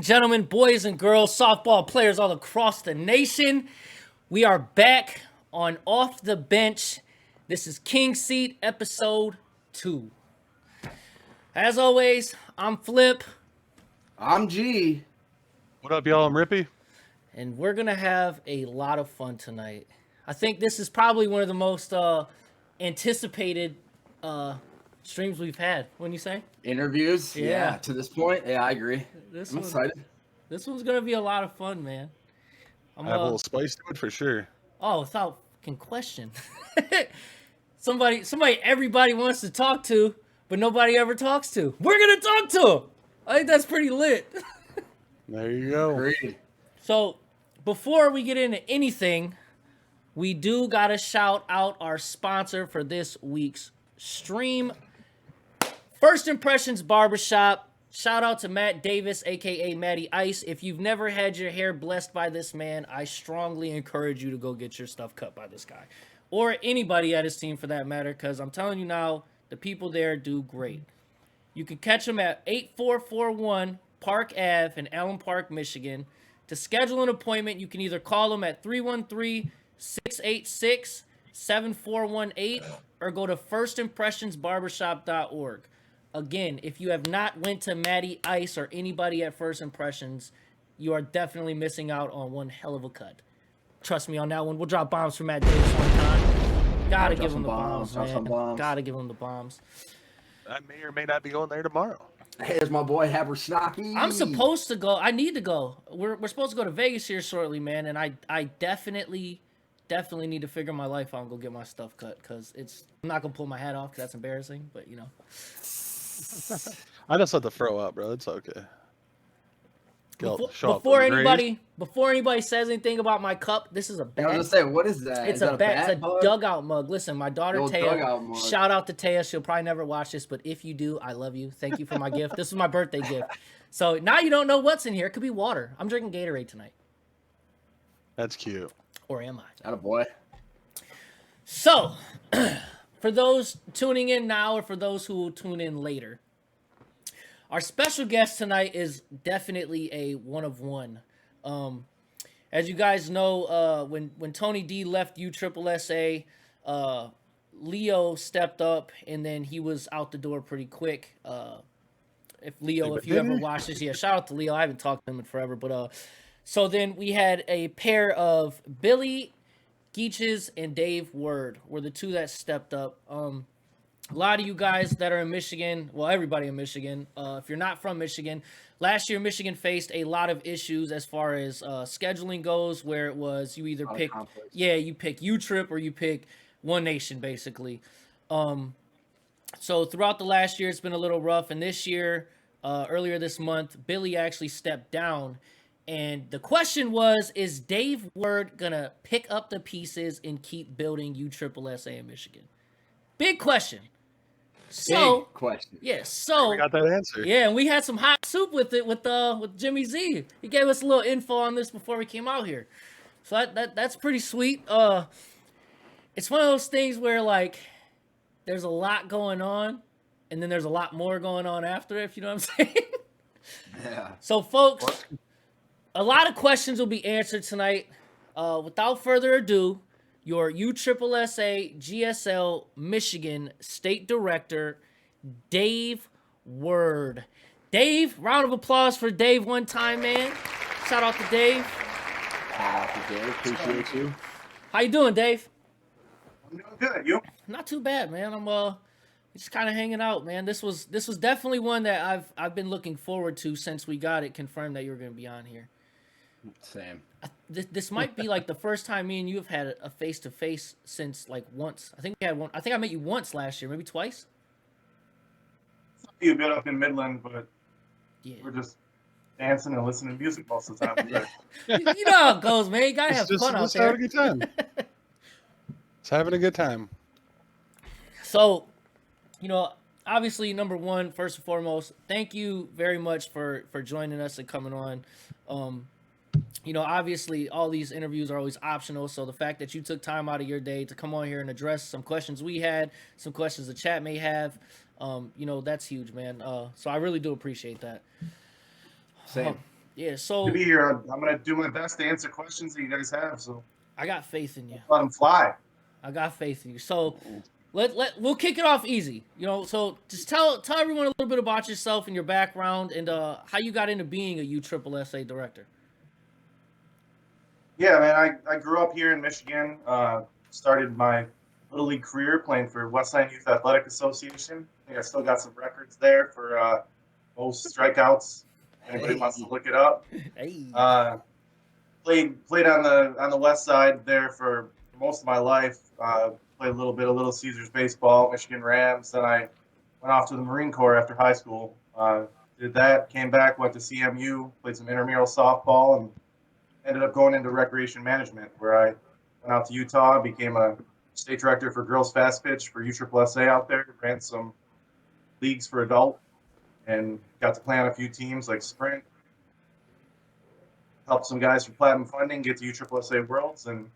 gentlemen, boys and girls, softball players all across the nation, we are back on Off the Bench. This is King Seat, episode 2. As always, I'm Flip. I'm G. What up, y'all? I'm Rippe. And we're going to have a lot of fun tonight. I think this is probably one of the most anticipated streams we've had. Wouldn't you say? Interviews? Yeah. To this point? Yeah, I agree. I'm excited. This one's going to be a lot of fun, man. I have a little spice to it for sure. Oh, without fucking question. somebody everybody wants to talk to, but nobody ever talks to. We're going to talk to him. I think that's pretty lit. There you go. Great. So, before we get into anything, we do got to shout out our sponsor for this week's stream, First Impressions Barbershop. Shout out to Matt Davis, a.k.a. Matty Ice. If you've never had your hair blessed by this man, I strongly encourage you to go get your stuff cut by this guy. Or anybody at his team for that matter, because I'm telling you now, the people there do great. You can catch him at 8441 Park Ave in Allen Park, Michigan. To schedule an appointment, you can either call him at 313-686-7418 or go to firstimpressionsbarbershop.org. Again, if you have not went to Matty Ice or anybody at First Impressions, you are definitely missing out on one hell of a cut. Trust me on that one. We'll drop bombs for Matt Davis one time. Gotta give him the bombs, man. Gotta give him the bombs. I may or may not be going there tomorrow. Hey, there's my boy Habersnaki. I'm supposed to go. I need to go. We're supposed to go to Vegas here shortly, man. And I definitely need to figure my life out and go get my stuff cut, because I'm not gonna pull my hat off because that's embarrassing. But you know. I just had to throw up, bro. It's okay. Before anybody says anything about my cup, this is a bat. I was gonna say, what is that? It's a bat. It's a dugout mug. Listen, my daughter Taya. Shout out to Taya. She'll probably never watch this, but if you do, I love you. Thank you for my gift. This is my birthday gift. So now you don't know what's in here. It could be water. I'm drinking Gatorade tonight. That's cute. Or am I? Attaboy. So, for those tuning in now or for those who will tune in later, our special guest tonight is definitely a one of one. As you guys know, when Tony D left USSSA, Leo stepped up and then he was out the door pretty quick. If you ever watch this, shout out to Leo. I haven't talked to him in forever, but so then we had a pair of Billy Geatches and Dave Word were the two that stepped up. A lot of you guys that are in Michigan, well, everybody in Michigan, if you're not from Michigan, last year Michigan faced a lot of issues as far as scheduling goes, where it was you either pick, you pick U-Trip or you pick One Nation, basically. So throughout the last year, it's been a little rough, and this year, earlier this month, Billy actually stepped down. And the question was, is Dave Word going to pick up the pieces and keep building USSSA in Michigan? Big question. So, big question. Yeah, so we got that answer. Yeah, and we had some hot soup with it with Jimmy Z. He gave us a little info on this before we came out here. So that's pretty sweet. It's one of those things where like there's a lot going on and then there's a lot more going on after it, if you know what I'm saying. Yeah. So folks, a lot of questions will be answered tonight. Without further ado, your USSSA GSL Michigan State Director, Dave Word. Dave, round of applause for Dave one time, man. Shout out to Dave. Shout out to Dave. Appreciate you. How you doing, Dave? I'm doing good. You? Not too bad, man. I'm just kind of hanging out, man. This was definitely one that I've been looking forward to since we got it confirmed that you were going to be on here. Same. This might be like the first time me and you have had a face-to-face since like once. I think we had one. I think I met you once last year, maybe twice. A bit up in Midland, but yeah, we're just dancing and listening to music most of the time. You know how it goes, man. You gotta have fun out there. Having a good time. It's having a good time. So, obviously, number one, first and foremost, thank you very much for joining us and coming on. Obviously, all these interviews are always optional. So the fact that you took time out of your day to come on here and address some questions we had, some questions the chat may have, that's huge, man. So I really do appreciate that. Same. Yeah. To So be here, I'm gonna do my best to answer questions that you guys have. So I got faith in you. let's let them fly. I got faith in you. So we'll kick it off easy. So just tell everyone a little bit about yourself and your background and how you got into being a USSSA director. Yeah, man. I grew up here in Michigan. Started my little league career playing for Westside Youth Athletic Association. I think I still got some records there for most strikeouts. Anybody wants to look it up. Hey. Played on the west side there for most of my life. Played a little bit of Little Caesars baseball, Michigan Rams. Then I went off to the Marine Corps after high school. Did that, came back, went to CMU, played some intramural softball, and ended up going into recreation management, where I went out to Utah, became a state director for girls fast pitch for USSSA out there, ran some leagues for adult, and got to play on a few teams like Sprint. Helped some guys from Platinum Funding get to USSSA Worlds, and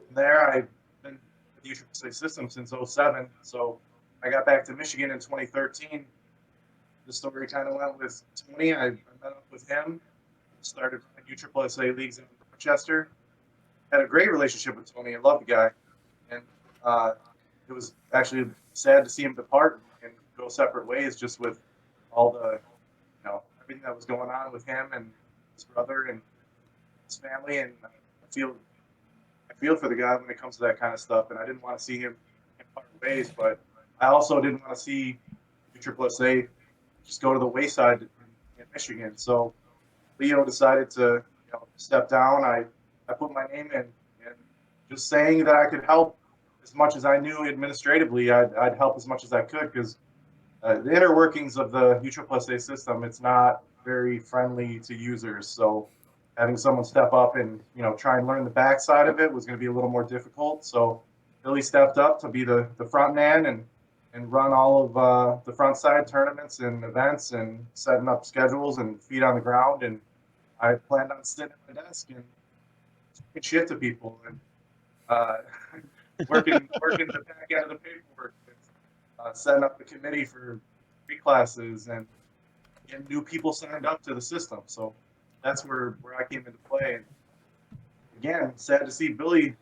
from there I've been with the USSSA system since '07. So I got back to Michigan in 2013. The story kind of went with Tony. I met up with him, started playing USSSA leagues in Rochester. Had a great relationship with Tony. I love the guy, and it was actually sad to see him depart and go separate ways, just with all the, everything that was going on with him and his brother and his family. And I feel for the guy when it comes to that kind of stuff. And I didn't want to see him part ways, but I also didn't want to see USSSA just go to the wayside in Michigan. So Leo decided to step down. I put my name in, and just saying that I could help as much as I knew administratively, I'd help as much as I could, because the inner workings of the USSSA system, it's not very friendly to users. So having someone step up and try and learn the backside of it was going to be a little more difficult. So Billy stepped up to be the front man and run all of the front side tournaments and events and setting up schedules and feet on the ground. And I planned on sitting at my desk and talking shit to people and working the back end of the paperwork, setting up the committee for free classes and getting new people signed up to the system. So that's where I came into play. And again, sad to see Billy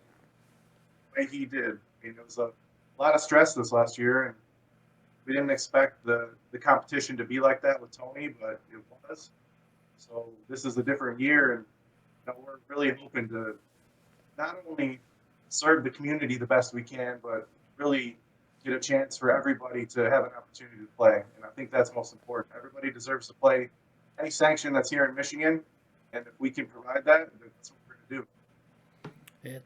the way he did. I mean, it was a lot of stress this last year, and we didn't expect the competition to be like that with Tony, but it was. So this is a different year, and we're really hoping to not only serve the community the best we can, but really get a chance for everybody to have an opportunity to play. And I think that's most important. Everybody deserves to play any sanction that's here in Michigan, and if we can provide that, that's what we're going to do. Yeah,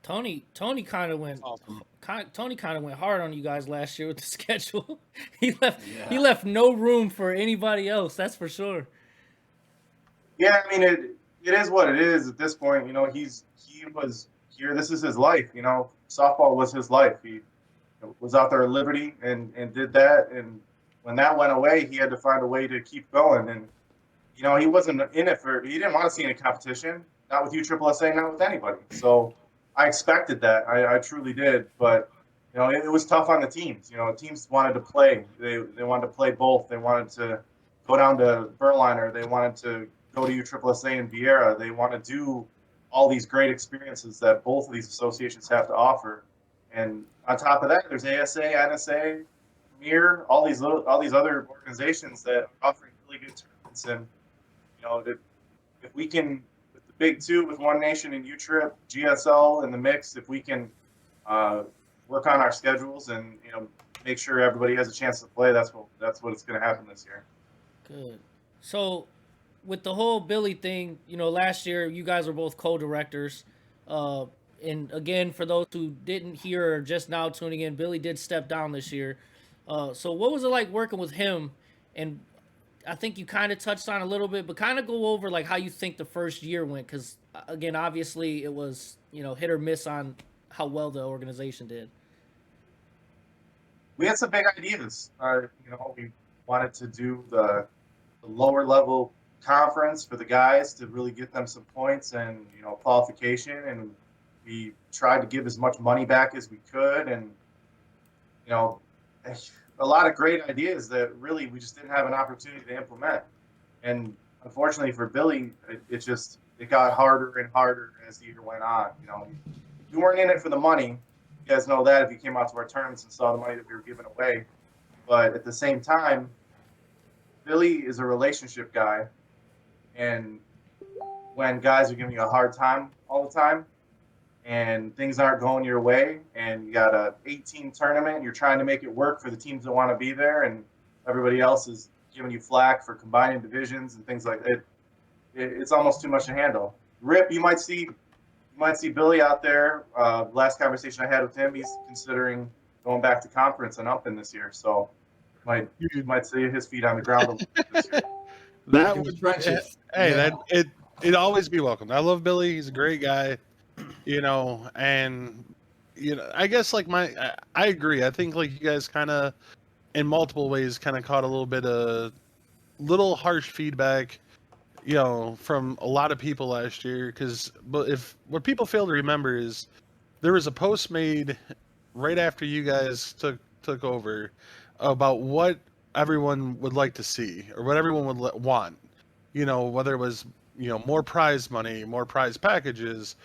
Tony kind of went. Awesome. Tony kind of went hard on you guys last year with the schedule. He left no room for anybody else. That's for sure. Yeah, I mean it is what it is at this point. He was here. This is his life. Softball was his life. He was out there at Liberty and did that. And when that went away, he had to find a way to keep going. And he wasn't in it he didn't want to see any competition. Not with USSSA, not with anybody. So I expected that. I truly did. But it was tough on the teams. Teams wanted to play. They wanted to play both. They wanted to go down to Berliner. They wanted to go to USSSA and Vieira. They want to do all these great experiences that both of these associations have to offer. And on top of that, there's ASA, NSA, Mir, all these other organizations that are offering really good tournaments. And if we can, with the big two, with One Nation and UTRIP, GSL in the mix, if we can work on our schedules and make sure everybody has a chance to play, that's what it's going to happen this year. Good. So with the whole Billy thing, last year you guys were both co-directors. And again, for those who didn't hear or just now tuning in, Billy did step down this year. So what was it like working with him? And I think you kind of touched on a little bit, but kind of go over like how you think the first year went. Because again, obviously it was, hit or miss on how well the organization did. We had some big ideas. We wanted to do the lower level conference for the guys to really get them some points and qualification, and we tried to give as much money back as we could, and a lot of great ideas that really we just didn't have an opportunity to implement. And unfortunately for Billy, it got harder and harder as the year went on. You know, you weren't in it for the money. You guys know that if you came out to our tournaments and saw the money that we were giving away. But at the same time, Billy is a relationship guy, and when guys are giving you a hard time all the time, and things aren't going your way, and you got a 18 tournament, and you're trying to make it work for the teams that want to be there, and everybody else is giving you flack for combining divisions and things like that. It's almost too much to handle. Rip, you might see Billy out there. Last conversation I had with him, he's considering going back to conference and up in this year. So you might see his feet on the ground a little bit this year. That would it'd always be welcome. I love Billy. He's a great guy, you know, and you know, I guess like I agree. I think like you guys kind of in multiple ways kind of caught a little harsh feedback, you know, from a lot of people last year. But what people fail to remember is there was a post made right after you guys took over about what everyone would like to see or what everyone would want. You know, whether it was, you know, more prize money, more prize packages,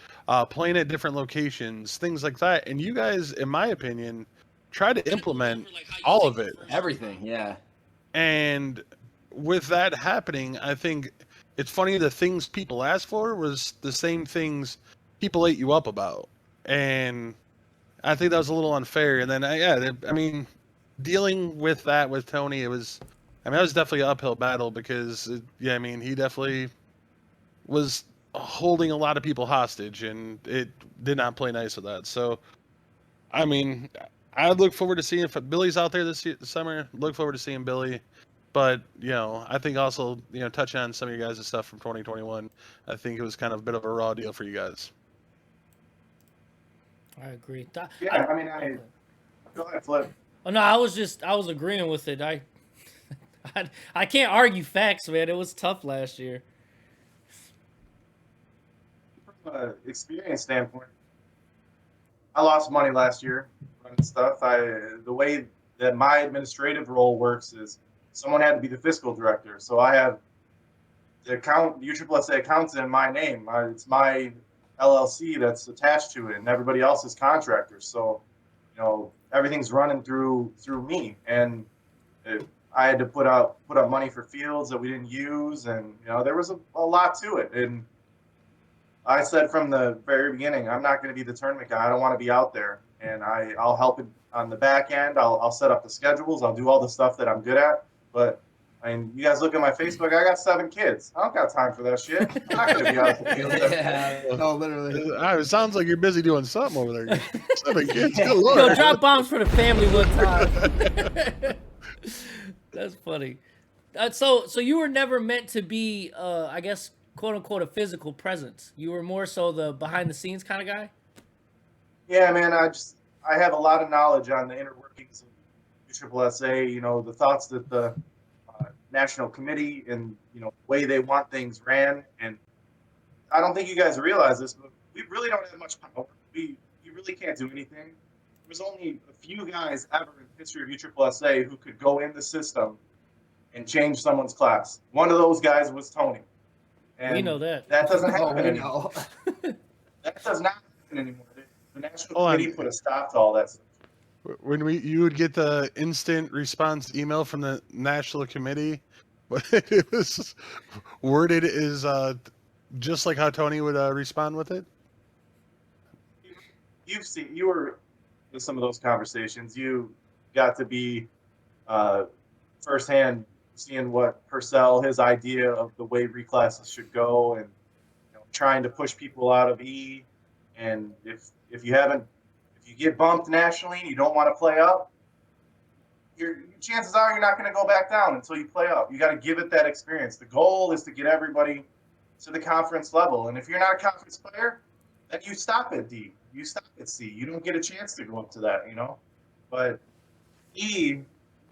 playing at different locations, things like that. And you guys, in my opinion, try to implement all of it. Everything, yeah. And with that happening, I think it's funny the things people asked for was the same things people ate you up about. And I think that was a little unfair. And then, I mean, dealing with that with Tony, that was definitely an uphill battle because, he definitely was holding a lot of people hostage, and it did not play nice with that. So, I mean, I look forward to seeing if Billy's out there this summer. Look forward to seeing Billy. But, you know, I think also, you know, touching on some of your guys' stuff from 2021, I think it was kind of a bit of a raw deal for you guys. I agree. Yeah, go ahead, Flip. Oh no, I was agreeing with it. I can't argue facts, man. It was tough last year. From an experience standpoint, I lost money last year running stuff. The way that my administrative role works is someone had to be the fiscal director. So I have the USSSA accounts in my name. It's my LLC that's attached to it, and everybody else is contractors. So, you know, everything's running through me, and I had to put up money for fields that we didn't use, and you know, there was a lot to it. And I said from the very beginning, I'm not going to be the tournament guy. I don't want to be out there, and I'll help it on the back end. I'll set up the schedules. I'll do all the stuff that I'm good at. But I mean, you guys look at my Facebook. I got 7 kids. I don't got time for that shit. I'm not going to be out at the field. Yeah, no, literally. It sounds like you're busy doing something over there. 7 kids. Good Lord. Yo, drop bombs for the family one time. That's funny. So you were never meant to be, I guess, quote unquote, a physical presence. You were more so the behind the scenes kind of guy. Yeah, man. I have a lot of knowledge on the inner workings of USSSA. You know, the thoughts that the national committee and, you know, the way they want things ran. And I don't think you guys realize this, but we really don't have much power. You really can't do anything. There's only a few guys ever in the history of USSSA who could go in the system and change someone's class. One of those guys was Tony. And we know that. That doesn't happen anymore. That does not happen anymore. The national committee put a stop to all that stuff. When you would get the instant response email from the national committee, but it was worded as just like how Tony would respond with it. You were in some of those conversations. You got to be firsthand seeing what Purcell, his idea of the way reclasses should go, and you know, trying to push people out of E. And if you get bumped nationally and you don't want to play up, your chances are you're not going to go back down until you play up. You got to give it that experience. The goal is to get everybody to the conference level. And if you're not a conference player, then you stop at D. You stop at C. You don't get a chance to go up to that, you know. But E,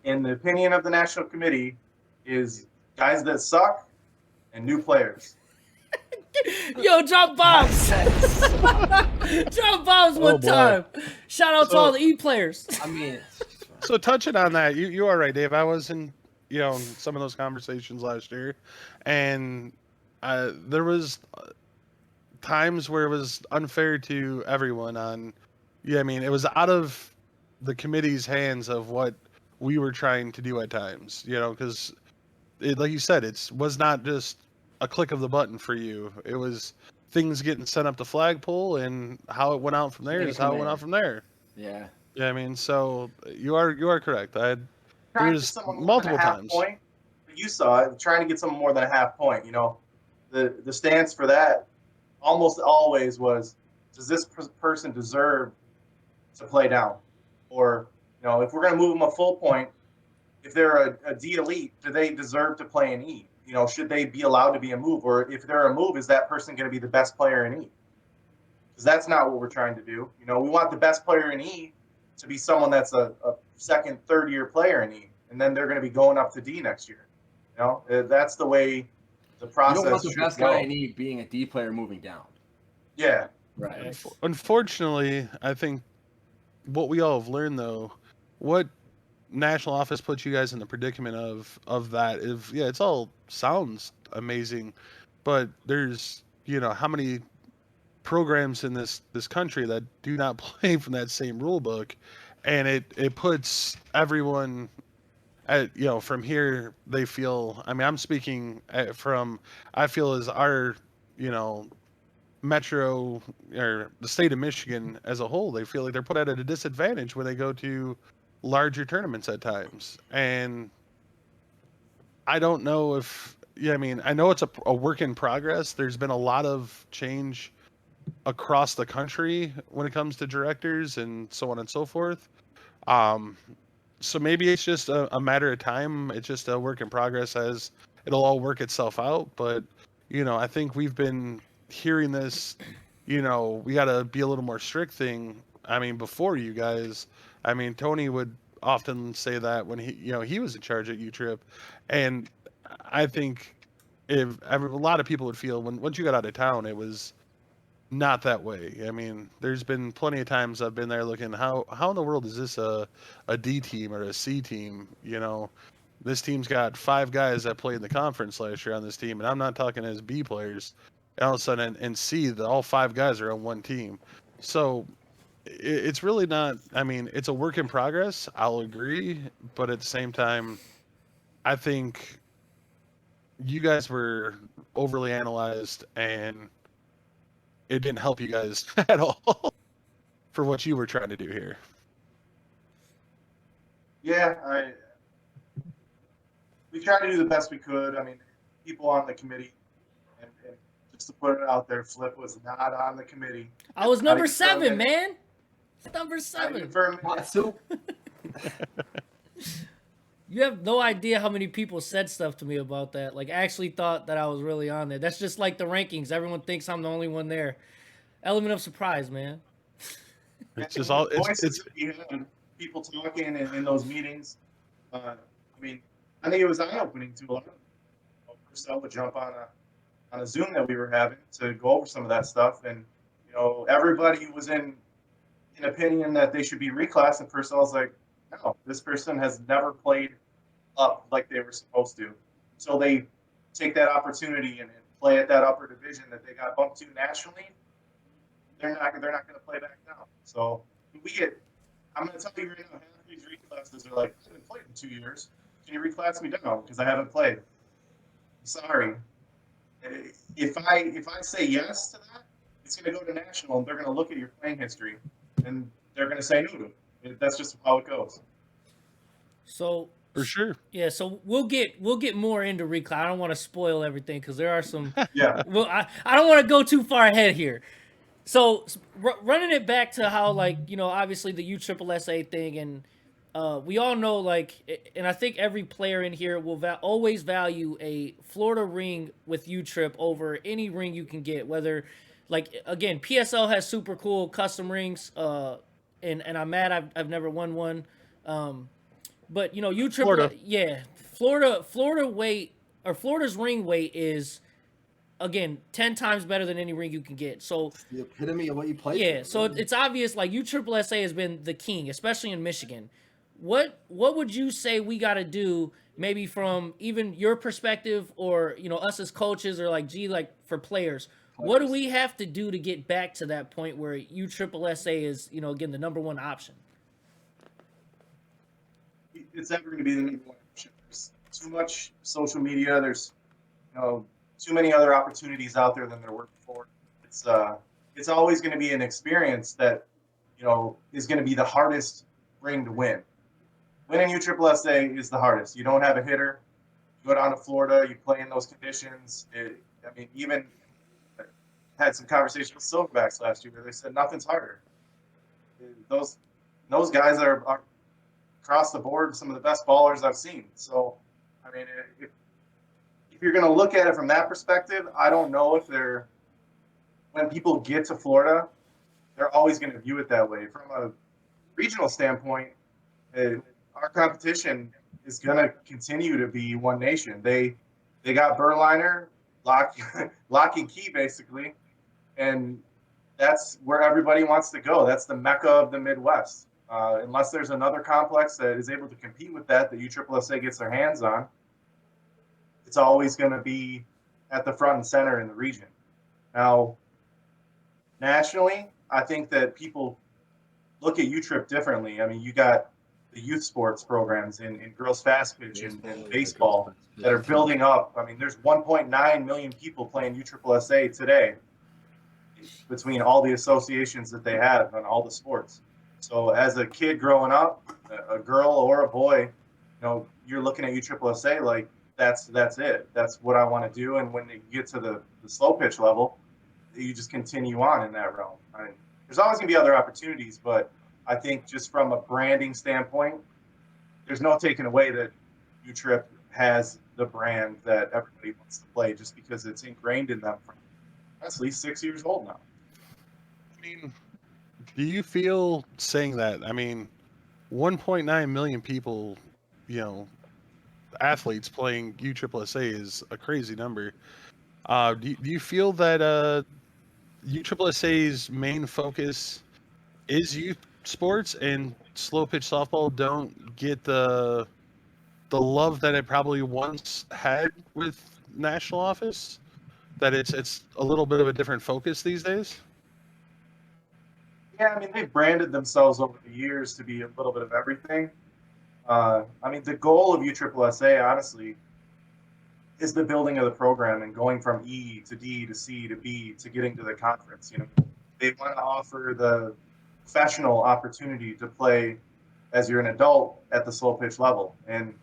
in the opinion of the national committee, is guys that suck and new players. Yo, drop bombs. Drop bombs one time. Shout out to all the E players. I mean, So touching on that, you are right, Dave. I was in some of those conversations last year, and there was times where it was unfair to everyone. I mean, it was out of the committee's hands of what we were trying to do at times. Because like you said, it was not just a click of the button for you. It was things getting sent up the flagpole, and how it went out from there is how it went out from there. Yeah. Yeah, I mean, so you are correct. Trying to get There's someone more than multiple a half times. point. You saw it. Trying to get someone more than a half point. The stance for that almost always was, does this person deserve to play down? Or, if we're going to move them a full point, if they're a D elite, do they deserve to play an E? Should they be allowed to be a move? Or if they're a move, is that person going to be the best player in E? Because that's not what we're trying to do. We want the best player in E to be someone that's a second, third year player in E, and then they're going to be going up to D next year. That's the way the process. You don't want the best guy in E being a D player moving down. Yeah. Right. Unfortunately, I think what we all have learned, though, what national office puts you guys in the predicament of that is, it's all sounds amazing, but there's how many programs in this country that do not play from that same rule book, and it puts everyone at, from here, they feel, I mean, I'm speaking from, I feel as our metro or the state of Michigan as a whole, they feel like they're put at a disadvantage when they go to larger tournaments at times. And I don't know if, I mean, I know it's a work in progress. There's been a lot of change across the country when it comes to directors and so on and so forth. So maybe it's just a matter of time. It's just a work in progress as it'll all work itself out. But, I think we've been hearing this, we got to be a little more strict thing. I mean, before you guys, I mean, Tony would often say that when he was in charge at UTRIP. And I think a lot of people would feel once you got out of town, it was not that way. I mean, there's been plenty of times I've been there looking, how in the world is this a D team or a C team? This team's got 5 guys that played in the conference last year on this team, and I'm not talking as B players. And all of a sudden, and C, all 5 guys are on one team. So it's really not. I mean, it's a work in progress. I'll agree, but at the same time, I think you guys were overly analyzed, and it didn't help you guys at all for what you were trying to do here. Yeah, we tried to do the best we could. I mean, people on the committee, and just to put it out there, Flip was not on the committee. I was number 7, man. Number 7. You have no idea how many people said stuff to me about that. Like, actually thought that I was really on there. That's just like the rankings. Everyone thinks I'm the only one there. Element of surprise, man. It's just all it's people talking in those meetings. I mean, I think it was eye-opening to a lot of people. Purcell would jump on a Zoom that we were having to go over some of that stuff, and everybody was in opinion that they should be reclassed, and Purcell's like, no, this person has never played up like they were supposed to. So they take that opportunity and play at that upper division that they got bumped to nationally. They're not going to play back down. So I'm going to tell you right now, half of these reclasses are like, I haven't played in 2 years. Can you reclass me down because I haven't played? Sorry. If I say yes to that, it's going to go to national, and they're going to look at your playing history, and they're going to say no to it. That's just how it goes. So for sure. Yeah, so we'll get more into reclass. I don't want to spoil everything because there are some. Yeah. Well, I don't want to go too far ahead here. So running it back to how, like, obviously the USSSA thing, and we all know, like, and I think every player in here will always value a Florida ring with UTRIP over any ring you can get. Whether, like, again, PSL has super cool custom rings, and I'm mad I've never won one. But UTRIP, Florida. Yeah, Florida weight, or Florida's ring weight is, again, 10 times better than any ring you can get. So it's the epitome of what you play. Yeah, so it's obvious, like, USSSA has been the king, especially in Michigan. what would you say we got to do, maybe from even your perspective, or us as coaches, or like for players? What do we have to do to get back to that point where USSSA is again the number one option? It's never going to be the number one option. There's too much social media. There's too many other opportunities out there than there were before. It's always going to be an experience that is going to be the hardest ring to win. Winning USSSA is the hardest. You don't have a hitter. You go down to Florida. You play in those conditions. Even had some conversations with Silverbacks last year where they said nothing's harder. Those guys are across the board some of the best ballers I've seen. So, if you're going to look at it from that perspective, I don't know if when people get to Florida, they're always going to view it that way. From a regional standpoint, our competition is going to continue to be one nation. They got Berliner, lock and key, basically, and that's where everybody wants to go. That's the mecca of the Midwest. Unless there's another complex that is able to compete with that USSSA gets their hands on, it's always going to be at the front and center in the region. Now, nationally, I think that people look at UTRIP differently. You got the youth sports programs in girls fast pitch and baseball that are building up. There's 1.9 million people playing USSSA today between all the associations that they have on all the sports. So as a kid growing up, a girl or a boy, you're looking at USSSA like that's it. That's what I want to do. And when you get to the slow pitch level, you just continue on in that realm. There's always going to be other opportunities, but I think just from a branding standpoint, there's no taking away that UTRIP has the brand that everybody wants to play just because it's ingrained in them from at least 6 years old now. Do you feel saying that? 1.9 million people, athletes playing USSSA is a crazy number. Do you feel that USSSA's main focus is youth sports and slow pitch softball don't get the love that it probably once had with national office? That it's a little bit of a different focus these days? Yeah, they've branded themselves over the years to be a little bit of everything. The goal of USSSA, honestly, is the building of the program and going from E to D to C to B to getting to the conference. They want to offer the professional opportunity to play as you're an adult at the slow pitch level. And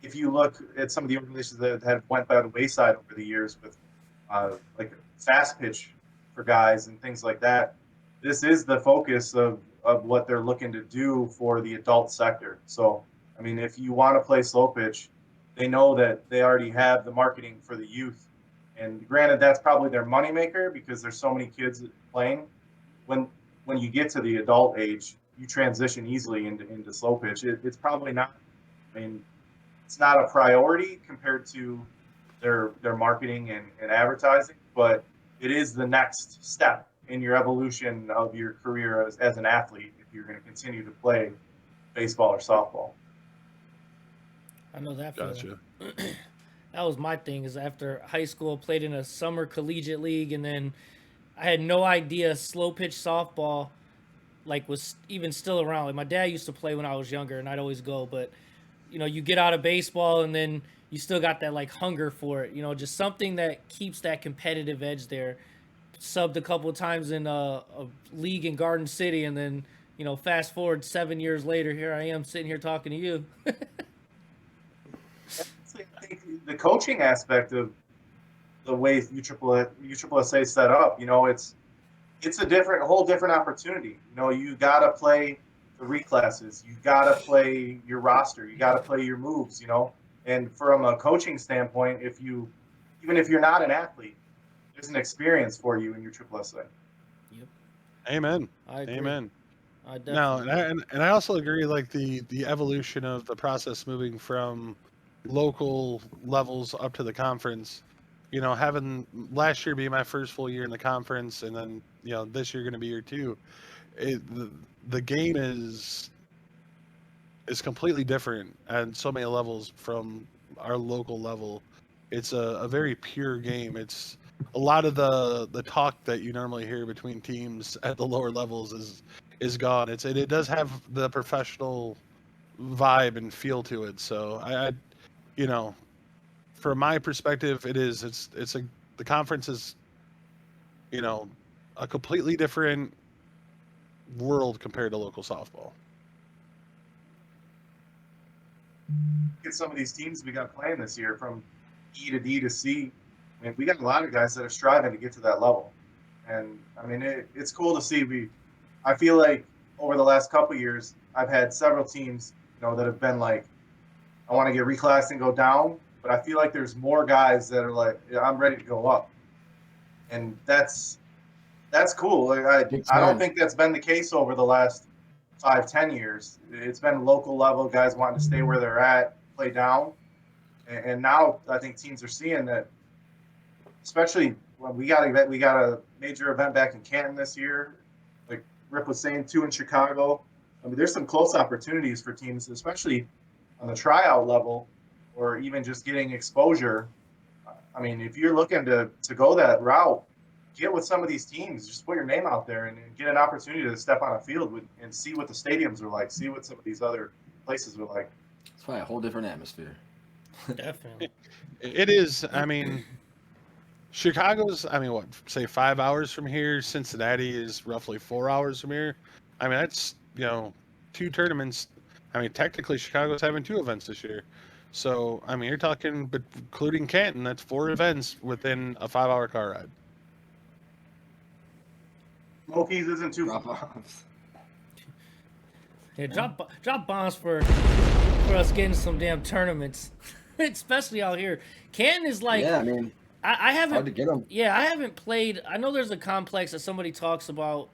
if you look at some of the organizations that have went by the wayside over the years with like fast pitch for guys and things like that, this is the focus of what they're looking to do for the adult sector. So, if you want to play slow pitch, they know that they already have the marketing for the youth. And granted, that's probably their moneymaker because there's so many kids playing. When you get to the adult age, you transition easily into slow pitch. It's probably not, it's not a priority compared to their marketing and advertising, but it is the next step in your evolution of your career as an athlete if you're going to continue to play baseball or softball. I know that feeling. Gotcha. That was my thing, is after high school, played in a summer collegiate league, and then I had no idea slow pitch softball was even still around. My dad used to play when I was younger, and I'd always go, but you get out of baseball and then you still got that hunger for it, just something that keeps that competitive edge there. Subbed a couple of times in a league in Garden City, and then fast forward 7 years later, here I am sitting here talking to you. I think the coaching aspect of the way USSSA is set up, it's a whole different opportunity. You got to play the reclasses, you got to play your roster, you got to play your moves, And from a coaching standpoint, even if you're not an athlete, there's an experience for you in USSSA. Yep. Amen. I agree. Amen. I definitely No, and I also agree, the evolution of the process moving from local levels up to the conference. Having last year be my first full year in the conference, and then this year going to be year two. The game is is completely different at so many levels from our local level. It's a very pure game. It's a lot of the talk that you normally hear between teams at the lower levels is gone. It does have the professional vibe and feel to it. So I you know, from my perspective, the conference is, you know, a completely different world compared to local softball. Get some of these teams we got playing this year from E to D to C. I mean, we got a lot of guys that are striving to get to that level, and I mean, it's cool to see. I feel like over the last couple of years, I've had several teams, that have been like, I want to get reclassed and go down, but I feel like there's more guys that are like, yeah, I'm ready to go up, and that's cool. Like, I don't think that's been the case over the last 5-10 years. It's been local level guys wanting to stay where they're at, play down, and now I think teams are seeing that. Especially when we got a major event back in Canton this year, like Rip was saying, 2 in Chicago. I mean, there's some close opportunities for teams, especially on the tryout level, or even just getting exposure. I mean, if you're looking to go that route, get with some of these teams. Just put your name out there and get an opportunity to step on a field and see what the stadiums are like, see what some of these other places are like. It's probably a whole different atmosphere. Definitely. It is. I mean, Chicago's, say 5 hours from here. Cincinnati is roughly 4 hours from here. I mean, that's, 2 tournaments. I mean, technically, Chicago's having 2 events this year. So, I mean, you're talking, but including Canton, that's 4 events within a 5-hour car ride. Smokies isn't too Drop offs. Yeah, drop bombs for us getting some damn tournaments, especially out here. Canton is like, Yeah, I mean, I haven't hard to get them. Yeah, I haven't played. I know there's a complex that somebody talks about.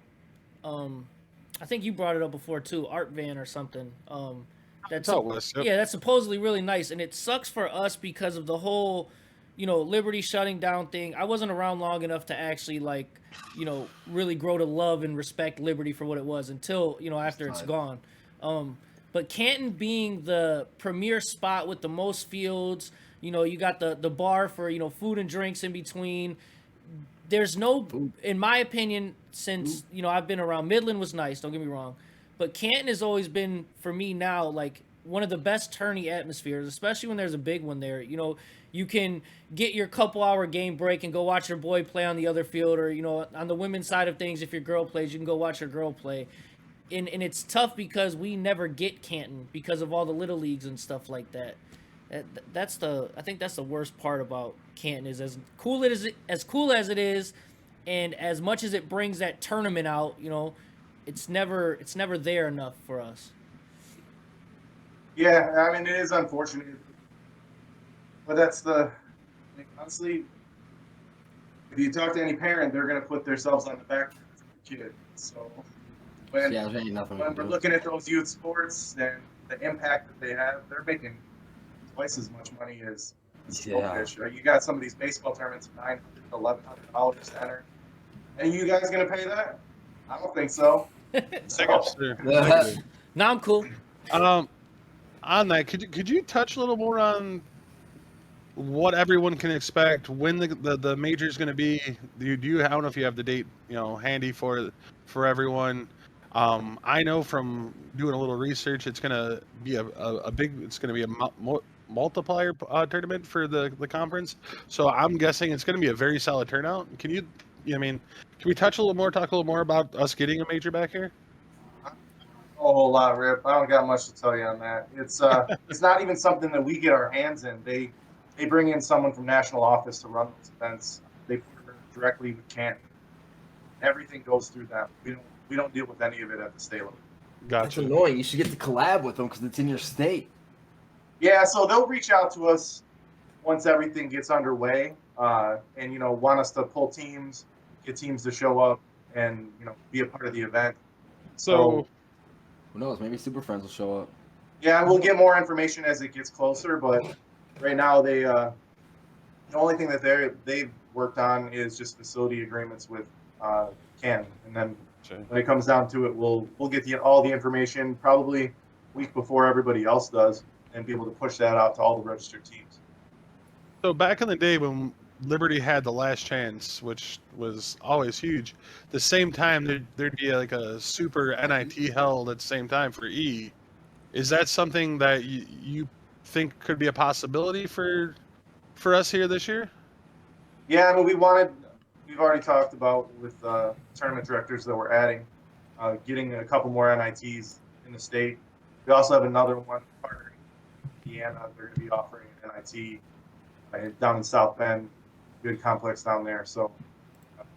I think you brought it up before too, Art Van or something. That's yeah, that's supposedly really nice, and it sucks for us because of the whole, Liberty shutting down thing. I wasn't around long enough to actually really grow to love and respect Liberty for what it was until after it's gone. But Canton being the premier spot with the most fields, you got the bar for food and drinks in between. There's no, in my opinion, since I've been around. Midland was nice, don't get me wrong, but Canton has always been for me now like one of the best tourney atmospheres, especially when there's a big one there. You can get your couple-hour game break and go watch your boy play on the other field, or on the women's side of things, if your girl plays, you can go watch your girl play. And it's tough because we never get Canton because of all the little leagues and stuff like that. I think that's the worst part about Canton is as cool as it is, and as much as it brings that tournament out, it's never there enough for us. Yeah, I mean, it is unfortunate, but that's honestly, if you talk to any parent, they're going to put themselves on the back for the kid. So when we're looking at those youth sports and the impact that they have, they're making twice as much money as fish. You got some of these baseball tournaments, $900, $1,100 to enter. And you guys going to pay that? I don't think so. No, I'm cool. On that, could you touch a little more on what everyone can expect, when the major is going to be? I don't know if you have the date handy for everyone. I know from doing a little research, it's going to be a multiplier tournament for the conference. So I'm guessing it's going to be a very solid turnout. Can we talk a little more about us getting a major back here? A whole lot, Rip. I don't got much to tell you on that. It's not even something that we get our hands in. They bring in someone from national office to run those events. They partner directly with Canton. Everything goes through them. We don't deal with any of it at the state level. Gotcha. That's annoying. You should get to collab with them because it's in your state. Yeah, so they'll reach out to us once everything gets underway, and want us to pull teams, get teams to show up, and be a part of the event. So who knows? Maybe Super Friends will show up. Yeah, we'll get more information as it gets closer, but right now the only thing that they've worked on is just facility agreements with Canton, and then when it comes down to it, we'll get all the information probably week before everybody else does, and be able to push that out to all the registered teams. So back in the day when Liberty had the last chance, which was always huge, the same time there'd be like a super NIT held at the same time for E. Is that something that you think could be a possibility for us here this year? Yeah, I mean, we've already talked about with tournament directors that we're adding, getting a couple more NITs in the state. We also have another one partnering in Indiana. They're going to be offering an NIT down in South Bend, good complex down there. So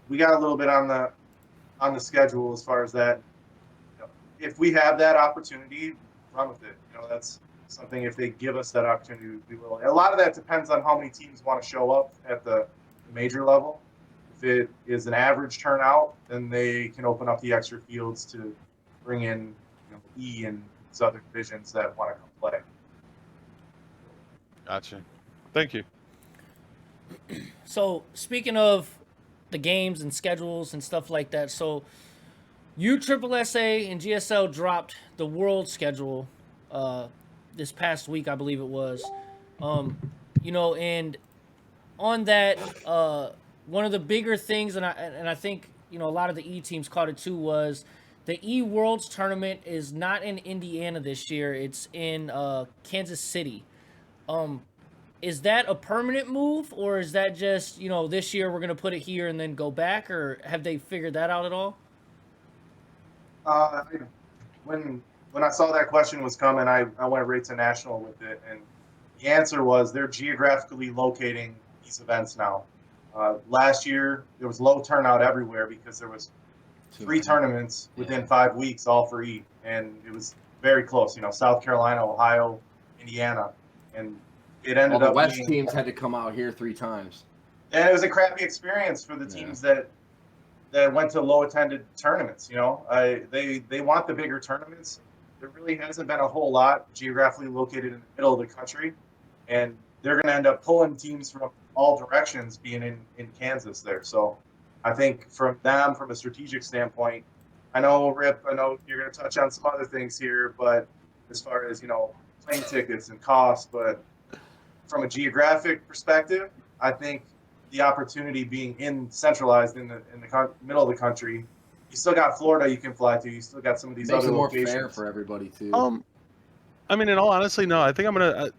we got a little bit on the schedule as far as that. You know, if we have that opportunity, run with it. You know, that's something. If they give us that opportunity, we will. A lot of that depends on how many teams want to show up at the major level. If it is an average turnout, then they can open up the extra fields to bring in, you know, E and these other divisions that want to come play. Gotcha. Thank you. So speaking of the games and schedules and stuff like that, so USSSA and GSL dropped the world schedule this past week, I believe it was. You know, and on that, one of the bigger things, and I think, you know, a lot of the E teams caught it too, was the E Worlds tournament is not in Indiana this year. It's in Kansas City. Is that a permanent move, or is that just, you know, this year we're going to put it here and then go back, or have they figured that out at all? When I saw that question was coming, I went right to national with it, and the answer was they're geographically locating these events now. Last year there was low turnout everywhere because there was 3 tournaments within 5 weeks, all for E, and it was very close. You know, South Carolina, Ohio, Indiana, and it ended All the up West being, teams had to come out here 3 times. and it was a crappy experience for the teams that went to low attended tournaments. You know, they want the bigger tournaments. There really hasn't been a whole lot geographically located in the middle of the country, and they're going to end up pulling teams from all directions being in Kansas there. So I think from them, from a strategic standpoint, I know, Rip, I know you're going to touch on some other things here, but as far as, you know, plane tickets and costs, but from a geographic perspective, I think the opportunity being centralized in the middle of the country, you still got Florida you can fly to. You still got some of these Makes other it more locations. fair for everybody too. I mean, in all honesty, no. I think I'm gonna.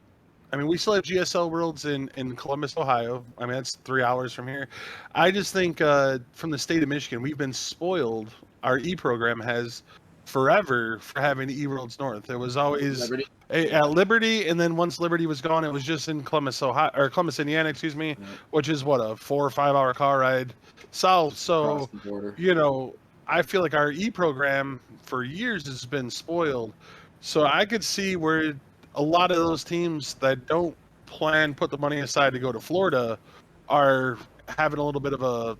I mean, we still have GSL Worlds in Columbus, Ohio. I mean, that's 3 hours from here. I just think from the state of Michigan, we've been spoiled. Our E program has forever for having E Worlds North. It was always Liberty. at Liberty, and then once Liberty was gone, it was just in Columbus, Ohio, or Columbus, Indiana, excuse me, which is what, a 4 or 5 hour car ride south. So, Across the border. you know, I feel like our E program for years has been spoiled. So I could see where a lot of those teams that don't put the money aside to go to Florida are having a little bit of a,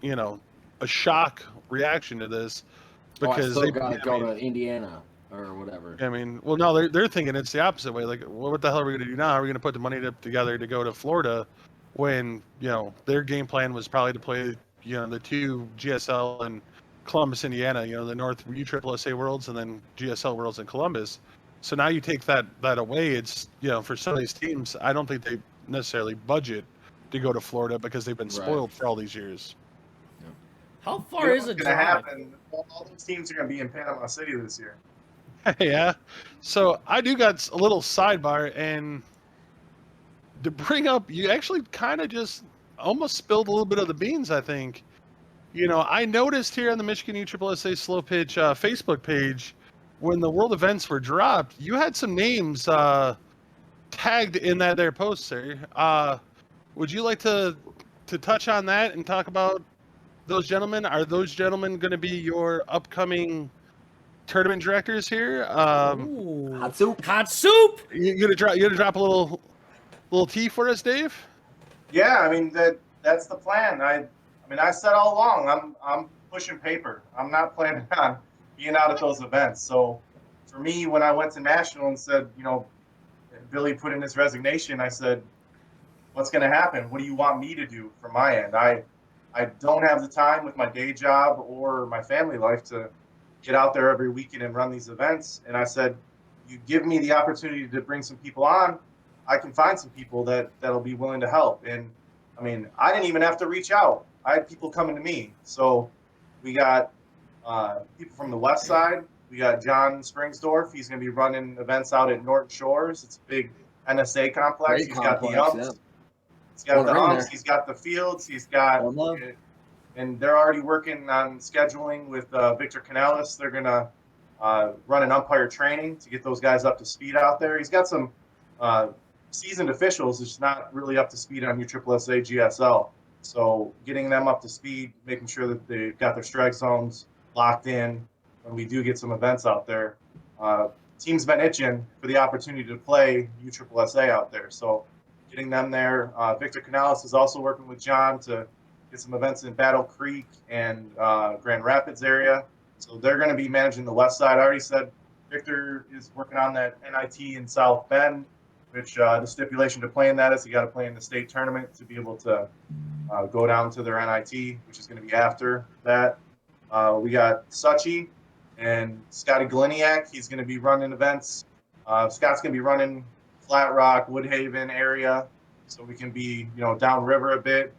you know, a shock reaction to this because I they still gotta go to Indiana or whatever. I mean, well, no, they're thinking it's the opposite way. Like, well, what the hell are we going to do now? Are we going to put the money together to go to Florida when, you know, their game plan was probably to play, you know, the 2 GSL and Columbus, Indiana, you know, the North USSSA Worlds and then GSL Worlds in Columbus. So now you take that away. It's, you know, for some of these teams, I don't think they necessarily budget to go to Florida because they've been spoiled for all these years. How far is it going to drive? happen? All those teams are going to be in Panama City this year. Yeah. So I do got a little sidebar, and to bring up, you actually kind of just almost spilled a little bit of the beans, I think. You know, I noticed here on the Michigan USSSA Slow Pitch Facebook page, when the world events were dropped, you had some names tagged in that there post, sir. Would you like to touch on that and talk about those gentlemen? Are those gentlemen going to be your upcoming tournament directors here? Ooh. Hot soup. Hot soup. You gonna drop a little tea for us, Dave? Yeah, I mean that's the plan. I mean I said all along I'm pushing paper. I'm not planning on being out at those events. So for me, when I went to national and said, you know, Billy put in his resignation, I said, what's going to happen? What do you want me to do from my end? I don't have the time with my day job or my family life to get out there every weekend and run these events. And I said, you give me the opportunity to bring some people on, I can find some people that'll be willing to help. And I mean, I didn't even have to reach out. I had people coming to me. So we got people from the west side. We got John Springsdorf. He's going to be running events out at Norton Shores. It's a big NSA complex. Great He's got the complex, umps. yeah. He's got the Going around umps. there. He's got the fields. He's got, Well, love. and they're already working on scheduling with Victor Canales. They're going to run an umpire training to get those guys up to speed out there. He's got some seasoned officials, it's not really up to speed on USSSA GSL. So getting them up to speed, making sure that they've got their strike zones locked in when we do get some events out there. Team's been itching for the opportunity to play USSSA out there. So getting them there. Victor Canales is also working with John to get some events in Battle Creek and Grand Rapids area. So they're going to be managing the west side. I already said Victor is working on that NIT in South Bend, which the stipulation to play in that is you got to play in the state tournament to be able to go down to their NIT, which is going to be after that. We got Suchi and Scotty Gliniak. He's going to be running events. Scott's going to be running Flat Rock, Woodhaven area, so we can be, downriver a bit.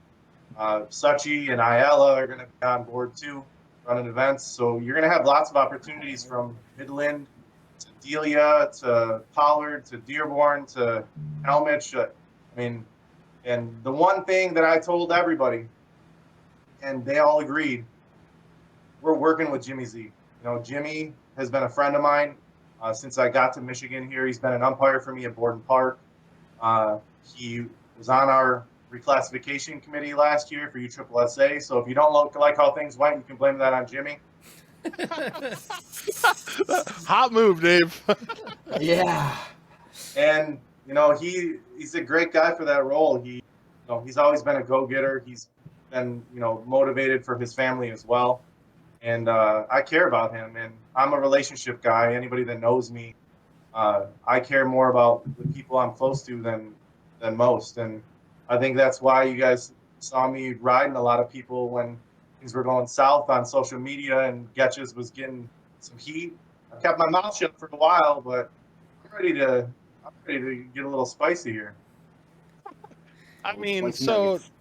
Suchi and Ayala are going to be on board too, running events. So you're going to have lots of opportunities from Midland to Delia to Pollard to Dearborn to Elmich. And the one thing that I told everybody, and they all agreed, we're working with Jimmy Z. Jimmy has been a friend of mine since I got to Michigan here. He's been an umpire for me at Borden Park. He was on our reclassification committee last year for USSSA. So if you don't like how things went, you can blame that on Jimmy. Hot move, Dave. Yeah. And he's a great guy for that role. He's always been a go-getter. He's been motivated for his family as well. And I care about him. And I'm a relationship guy. Anybody that knows me, I care more about the people I'm close to than most. And I think that's why you guys saw me riding a lot of people when things were going south on social media and Geatches was getting some heat. I kept my mouth shut for a while, but I'm ready to get a little spicy here. I mean, Spicy so nuggets.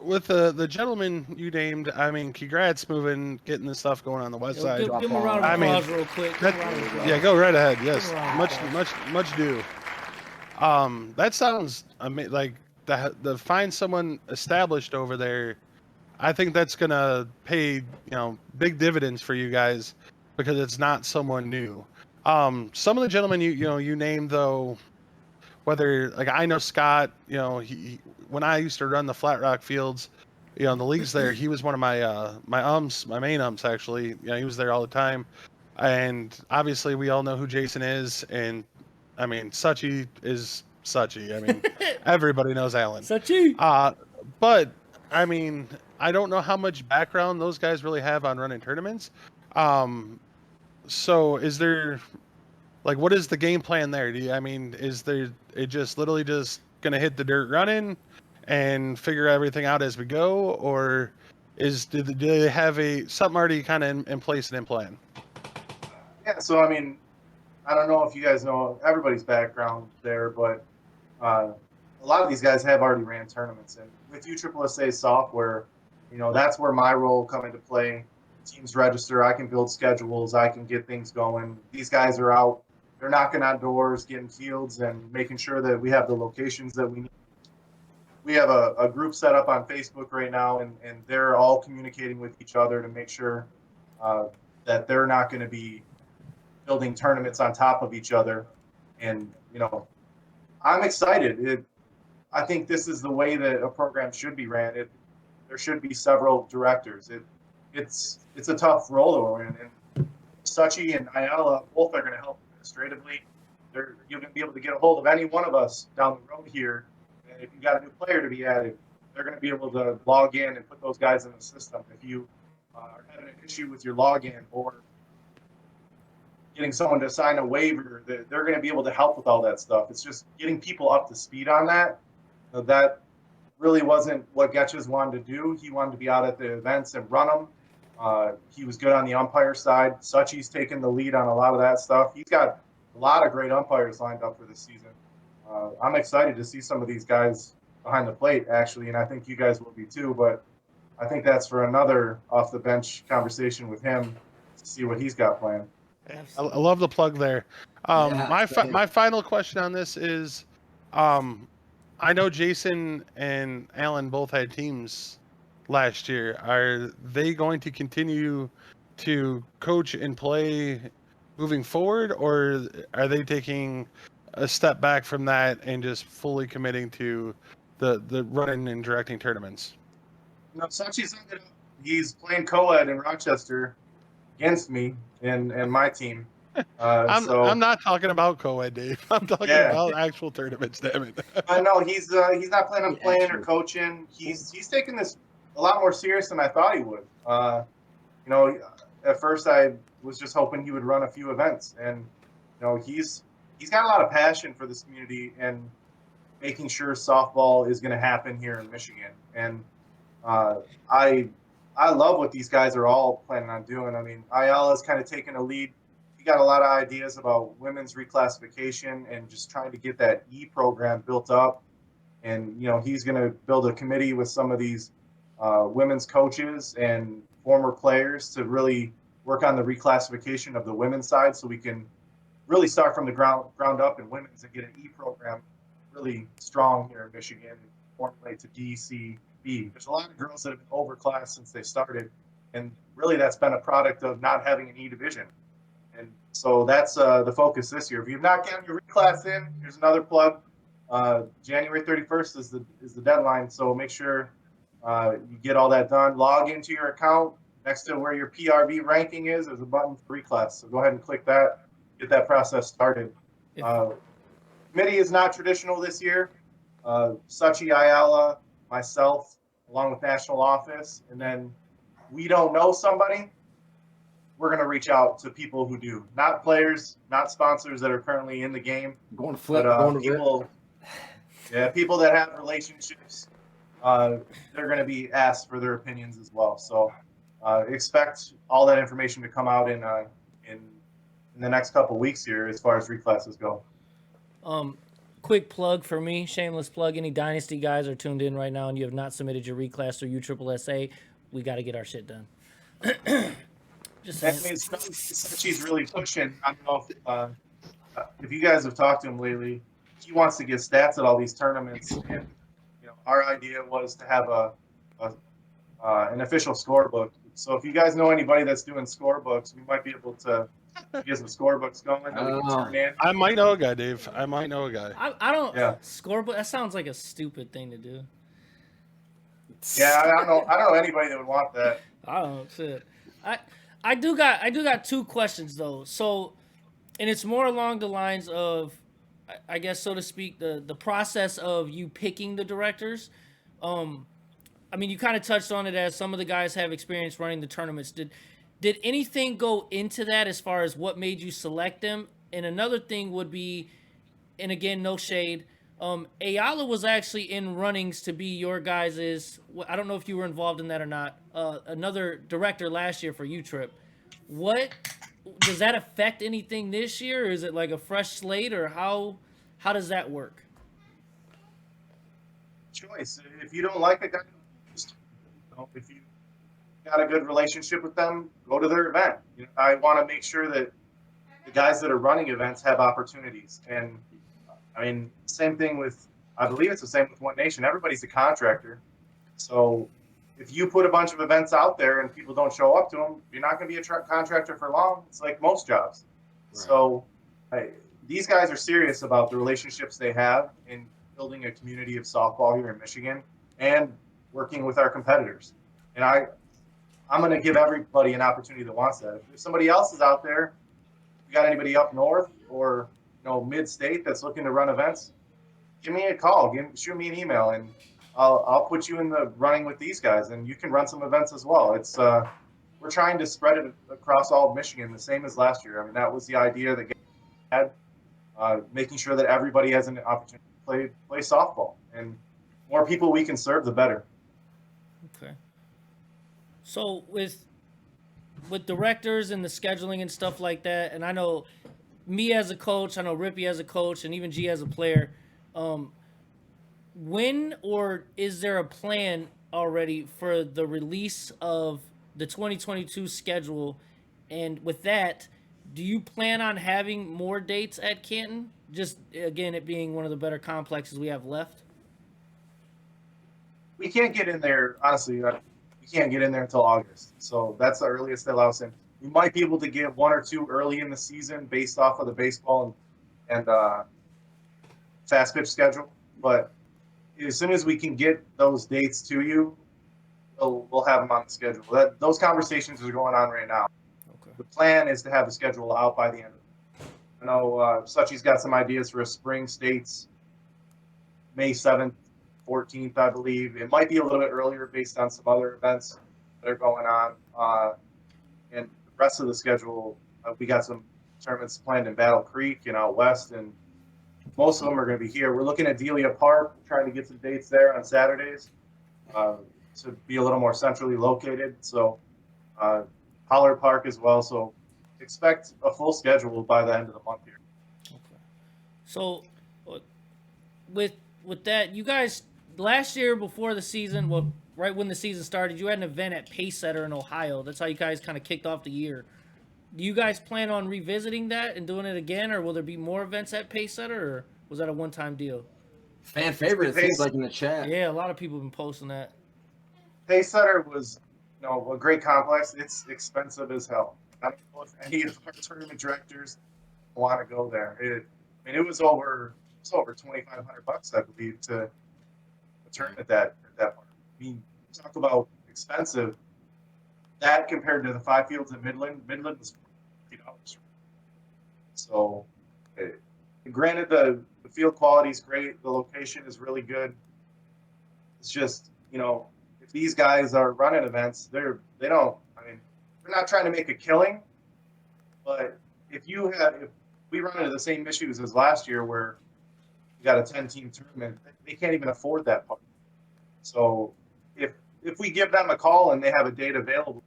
with the gentleman you named, congrats getting this stuff going on the west side. Give him a round of I mean, applause real quick. Yeah, go right ahead. Yes, Right. much due. That sounds like to find someone established over there. I think that's gonna pay big dividends for you guys because it's not someone new. Some of the gentlemen you named though, whether I know Scott, he when I used to run the Flat Rock fields, the leagues there, he was one of my main umps actually. He was there all the time, and obviously we all know who Jason is, and Suchi is Suchi. Everybody knows Alan. Suchi. But I don't know how much background those guys really have on running tournaments. So is there what is the game plan there? Is there it just literally just gonna hit the dirt running and figure everything out as we go, or do they have something already kind of in place and in plan? Yeah, so I don't know if you guys know everybody's background there, but a lot of these guys have already ran tournaments, and with USSSA software, that's where my role come into play. Teams register, I can build schedules, I can get things going. These guys are out, they're knocking on doors, getting fields, and making sure that we have the locations that we need. We have a group set up on Facebook right now, and they're all communicating with each other to make sure that they're not going to be building tournaments on top of each other. And, I'm excited. I think this is the way that a program should be ran. There should be several directors. It's a tough role to win. And Suchi and Ayala both are going to help administratively. You're going to be able to get a hold of any one of us down the road here. And if you've got a new player to be added, they're going to be able to log in and put those guys in the system. If you are having an issue with your login or getting someone to sign a waiver, they're going to be able to help with all that stuff. It's just getting people up to speed on that. That really wasn't what Geatches wanted to do. He wanted to be out at the events and run them. He was good on the umpire side. Suchi's taken the lead on a lot of that stuff. He's got a lot of great umpires lined up for this season. I'm excited to see some of these guys behind the plate, actually, and I think you guys will be too. But I think that's for another off the bench conversation with him to see what he's got planned. I love the plug there. Yeah, My final question on this is, I know Jason and Alan both had teams last year. Are they going to continue to coach and play moving forward, or are they taking a step back from that and just fully committing to the running and directing tournaments? No, Sachi's ended up, he's playing co-ed in Rochester against me and my team. I'm not talking about co-ed, Dave. I'm talking about actual tournaments. Damn it! I know he's not planning on playing or coaching. He's taking this a lot more serious than I thought he would. You know, at first I was just hoping he would run a few events, and you know he's got a lot of passion for this community and making sure softball is going to happen here in Michigan. And I love what these guys are all planning on doing. I mean, Ayala's kind of taken a lead. He got a lot of ideas about women's reclassification and just trying to get that E program built up. And, you know, he's going to build a committee with some of these women's coaches and former players to really work on the reclassification of the women's side so we can really start from the ground up in women's and get an E program really strong here in Michigan and formulate to DCB. There's a lot of girls that have been overclassed since they started, and really that's been a product of not having an E division. And so that's the focus this year. If you've not gotten your reclass in, here's another plug. January 31st is the deadline, so make sure you get all that done. Log into your account. Next to where your PRV ranking is, there's a button for reclass. So go ahead and click that. Get that process started. Committee is not traditional this year. Sachi, Ayala, myself, along with national office, and then we don't know somebody, we're going to reach out to people who do. Not players, not sponsors that are currently in the game. Going to Flip, but going to people, people that have relationships, they're going to be asked for their opinions as well. So expect all that information to come out in the next couple weeks here as far as reclasses go. Quick plug for me, shameless plug. Any Dynasty guys are tuned in right now and you have not submitted your reclass through USSSA, we got to get our shit done. That means she's really pushing. I don't know if you guys have talked to him lately. He wants to get stats at all these tournaments, and you know our idea was to have an official scorebook. So if you guys know anybody that's doing scorebooks, we might be able to get some scorebooks going that we can turn in. I might know a guy, Dave. I might know a guy. I don't scorebook. That sounds like a stupid thing to do. Yeah, I don't know anybody that would want that. I don't know shit. I do got two questions though. So, and it's more along the lines of, I guess so to speak, the process of you picking the directors. I mean, you kind of touched on it as some of the guys have experience running the tournaments. Did anything go into that as far as what made you select them? And another thing would be, and again, no shade, Ayala was actually in runnings to be your guys's, I don't know if you were involved in that or not, another director last year for U-Trip. What, does that affect anything this year? Or is it like a fresh slate, or how does that work? Choice. If you don't like a guy, if you got a good relationship with them, go to their event. You know, I want to make sure that the guys that are running events have opportunities. And I mean, same thing with, I believe it's the same with One Nation. Everybody's a contractor. So if you put a bunch of events out there and people don't show up to them, you're not going to be a contractor for long. It's like most jobs. Right. So these guys are serious about the relationships they have in building a community of softball here in Michigan and working with our competitors. And I'm going to give everybody an opportunity that wants that. If somebody else is out there, if you got anybody up north or mid-state that's looking to run events, give me a call, shoot me an email, and I'll put you in the running with these guys, and you can run some events as well. It's we're trying to spread it across all of Michigan, the same as last year. I mean, that was the idea that Geatches had, making sure that everybody has an opportunity to play softball, and more people we can serve, the better. Okay. So with directors and the scheduling and stuff like that, and I know me as a coach, I know Rippe as a coach, and even G as a player, when or is there a plan already for the release of the 2022 schedule? And with that, do you plan on having more dates at Canton? Just again, it being one of the better complexes we have left. We can't get in there, honestly. We can't get in there until August, so that's the earliest they allow us in. We might be able to get one or two early in the season based off of the baseball and fast pitch schedule. But as soon as we can get those dates to you, we'll have them on the schedule. Those conversations are going on right now. Okay. The plan is to have the schedule out by the end of it. I know Suchi's got some ideas for a spring states, May 7th, 14th, I believe. It might be a little bit earlier based on some other events that are going on. And the rest of the schedule, we got some tournaments planned in Battle Creek and out west, and most of them are going to be here. We're looking at Delia Park, trying to get some dates there on Saturdays to be a little more centrally located. So Pollard Park as well. So expect a full schedule by the end of the month here. Okay. So with that, you guys last year before the season, well, right when the season started, you had an event at Pacesetter in Ohio. That's how you guys kind of kicked off the year. Do you guys plan on revisiting that and doing it again, or will there be more events at Pacesetter, or was that a one-time deal? Fan favorite, it seems like in the chat. Yeah, a lot of people have been posting that. Pacesetter was, a great complex. It's expensive as hell. I don't know if any of our tournament directors want to go there. It was over $2,500, I believe, to tournament at that part. I mean, talk about expensive. That compared to the 5 fields in Midland was $50. So, granted, the field quality is great. The location is really good. It's just, if these guys are running events, they're not trying to make a killing. But if we run into the same issues as last year where you got a 10-team tournament, they can't even afford that part. So if we give them a call and they have a date available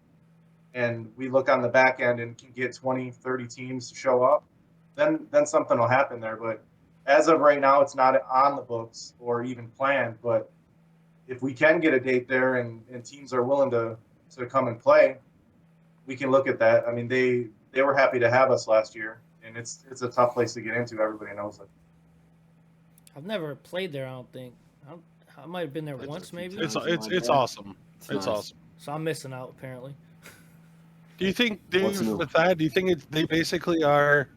and we look on the back end and can get 20, 30 teams to show up, then something will happen there. But as of right now, it's not on the books or even planned. But if we can get a date there and teams are willing to come and play, we can look at that. I mean, they were happy to have us last year, and it's a tough place to get into. Everybody knows it. I've never played there, I don't think. I might have been there once, maybe. It's awesome. It's nice. Awesome. So I'm missing out, apparently. Do you think, Dave, with that, do you think they basically are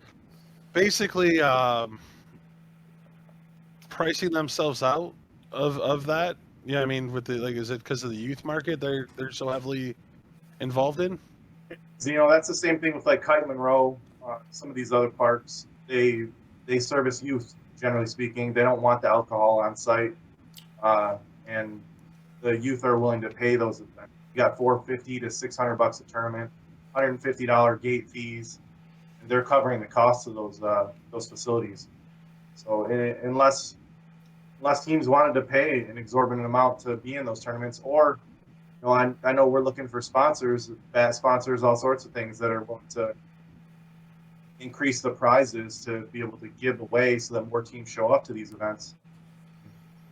pricing themselves out of that? Yeah, I mean, is it because of the youth market they're so heavily involved in? That's the same thing with like Kite Monroe, some of these other parks. They service youth, generally speaking. They don't want the alcohol on site, and the youth are willing to pay those events. You got $450 to $600 a tournament, $150 gate fees, and they're covering the costs of those facilities. So unless teams wanted to pay an exorbitant amount to be in those tournaments, or I know we're looking for sponsors, bad sponsors, all sorts of things that are willing to increase the prizes to be able to give away so that more teams show up to these events.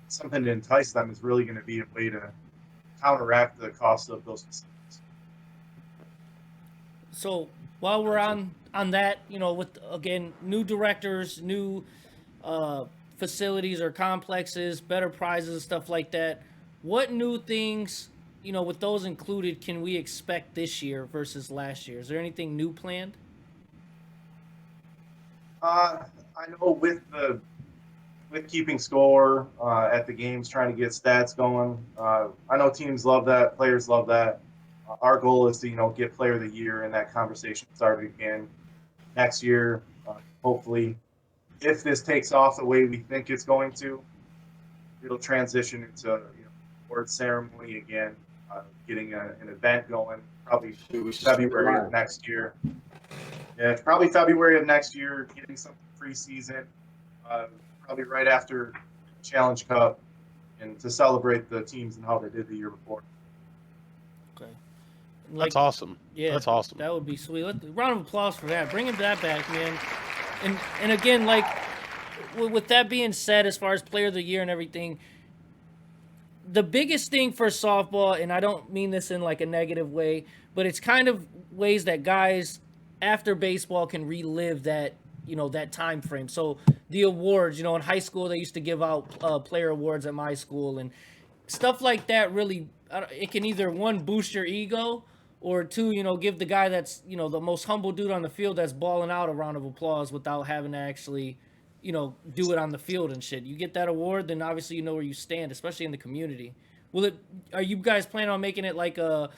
Something to entice them is really going to be a way to counteract the cost of those facilities. So while we're on that, with, again, new directors, new facilities or complexes, better prizes, stuff like that, what new things, with those included, can we expect this year versus last year? Is there anything new planned? I know with keeping score at the games, trying to get stats going. I know teams love that, players love that. Our goal is to get Player of the Year and that conversation started again next year. Hopefully, if this takes off the way we think it's going to, it'll transition into award ceremony again, getting an event going. Probably February of next year. Yeah, probably February of next year, getting some preseason, probably right after Challenge Cup, and to celebrate the teams and how they did the year before. Okay. That's awesome. Yeah, that's awesome. That would be sweet. Round of applause for that. Bringing that back, man. And again, like with that being said, as far as player of the year and everything, the biggest thing for softball, and I don't mean this in like a negative way, but it's kind of ways that guys after baseball can relive that, that time frame. So the awards, in high school they used to give out player awards at my school, and stuff like that really, it can either one boost your ego, or two, give the guy that's the most humble dude on the field that's balling out a round of applause without having to actually do it on the field and shit. You get that award, then obviously you know where you stand, especially in the community. Are you guys planning on making it like a,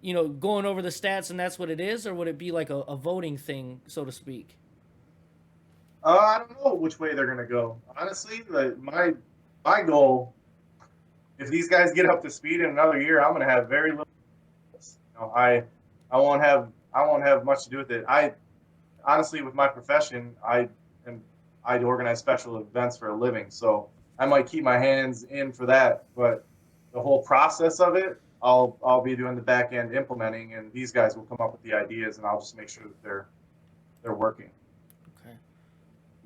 going over the stats and that's what it is, or would it be like a voting thing, so to speak? I don't know which way they're gonna go. Honestly, my goal, if these guys get up to speed in another year, I'm gonna have very little. I won't have much to do with it. I honestly, with my profession, I organize special events for a living, so I might keep my hands in for that. But the whole process of it, I'll be doing the back end implementing, and these guys will come up with the ideas, and I'll just make sure that they're working. Okay.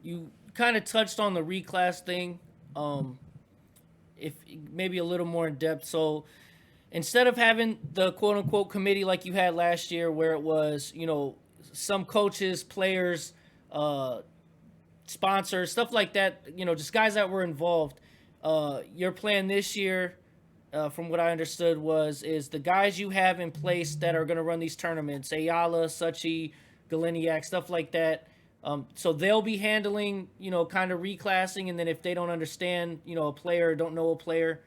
You kind of touched on the reclass thing, if maybe a little more in depth. So instead of having the quote unquote committee like you had last year, where it was some coaches, players, sponsors, stuff like that, just guys that were involved. Your plan this year, from what I understood, is the guys you have in place that are going to run these tournaments, Ayala, Suchi, Galiniak, stuff like that. So they'll be handling, kind of reclassing, and then if they don't understand, a player or don't know a player,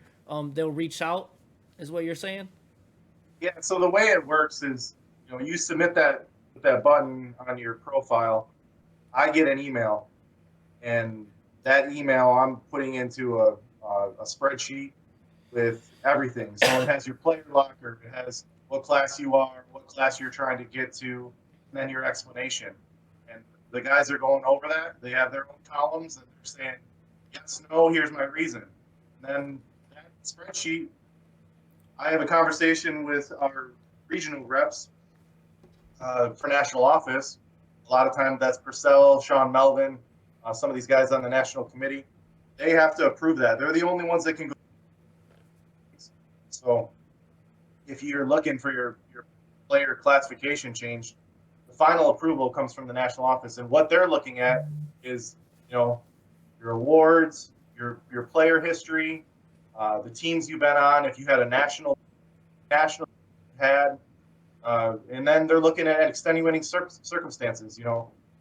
they'll reach out, is what you're saying? Yeah. So the way it works is, you submit that button on your profile. I get an email, and that email I'm putting into a spreadsheet with everything. So it has your player locker, it has what class you are, what class you're trying to get to, and then your explanation. And the guys are going over that. They have their own columns, and they're saying, yes, no, here's my reason. And then that spreadsheet, I have a conversation with our regional reps for national office. A lot of times that's Purcell, Sean Melvin, some of these guys on the national committee. They have to approve that. They're the only ones that can go. So if you're looking for your player classification change, the final approval comes from the national office. And what they're looking at is, your awards, your player history, the teams you've been on, if you had a national had, and then they're looking at extenuating circumstances.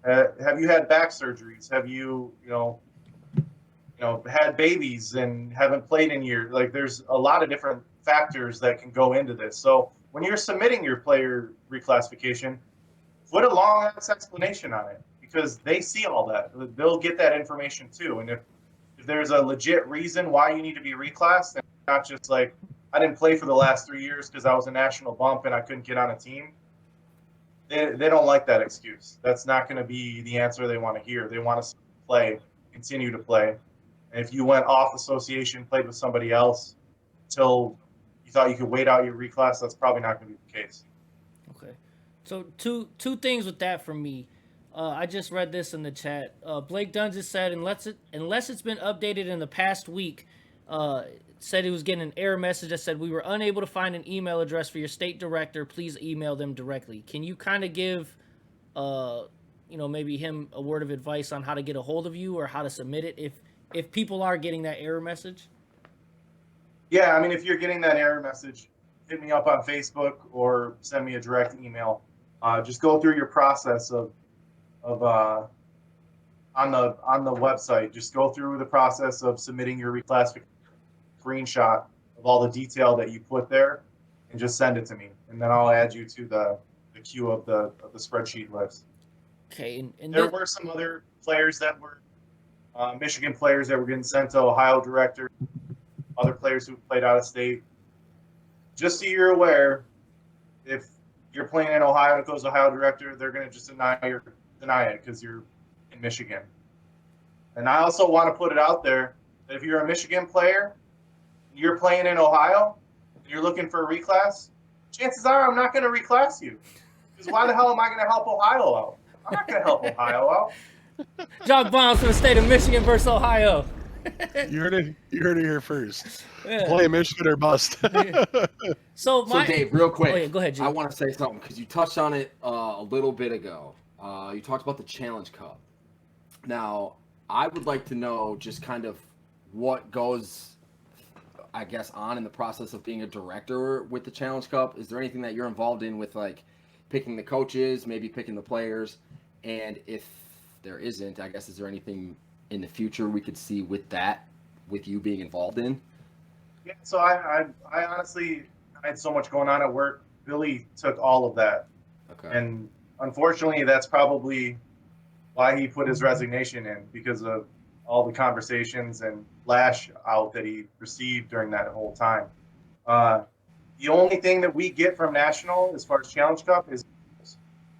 Have you had back surgeries? Have you, had babies and haven't played in years? Like, there's a lot of different factors that can go into this. So when you're submitting your player reclassification, put a long ass explanation on it, because they see all that. They'll get that information too. And if there's a legit reason why you need to be reclassed, and not just like, I didn't play for the last 3 years because I was a national bump and I couldn't get on a team, they don't like that excuse. That's not going to be the answer they want to hear. They want to play, continue to play. And if you went off association, played with somebody else until you thought you could wait out your reclass, that's probably not going to be the case. Okay. So two things with that for me. I just read this in the chat. Blake Dunn just said, unless it's been updated in the past week, said he was getting an error message that said, we were unable to find an email address for your state director. Please email them directly. Can you kind of give, maybe him a word of advice on how to get a hold of you or how to submit it if people are getting that error message? Yeah, I mean, if you're getting that error message, hit me up on Facebook or send me a direct email. Just go through your process of on the website. Just go through the process of submitting your reclassification screenshot of all the detail that you put there, and just send it to me, and then I'll add you to the queue of the spreadsheet list. Okay, and there were some other players that were Michigan players that were getting sent to Ohio Director, other players who played out of state. Just so you're aware, if you're playing in Ohio and it goes to Ohio Director, they're going to just deny it because you're in Michigan. And I also want to put it out there that if you're a Michigan player, you're playing in Ohio, and you're looking for a reclass, chances are I'm not going to reclass you. Because why the hell am I going to help Ohio out? I'm not going to help Ohio out. Drop bombs for the state of Michigan versus Ohio. You heard it here first. Yeah. Play Michigan or bust. So Dave, real quick. Oh yeah, go ahead, G. I want to say something because you touched on it a little bit ago. You talked about the Challenge Cup. Now, I would like to know just kind of what goes, I guess, on in the process of being a director with the Challenge Cup. Is there anything that you're involved in with, like, picking the coaches, maybe picking the players? And if there isn't, I guess, is there anything in the future we could see with that, with you being involved in? Yeah, so I honestly, I had so much going on at work. Billy took all of that. Okay. And unfortunately, that's probably why he put his resignation in, because of all the conversations and lash out that he received during that whole time. The only thing that we get from National as far as Challenge Cup is,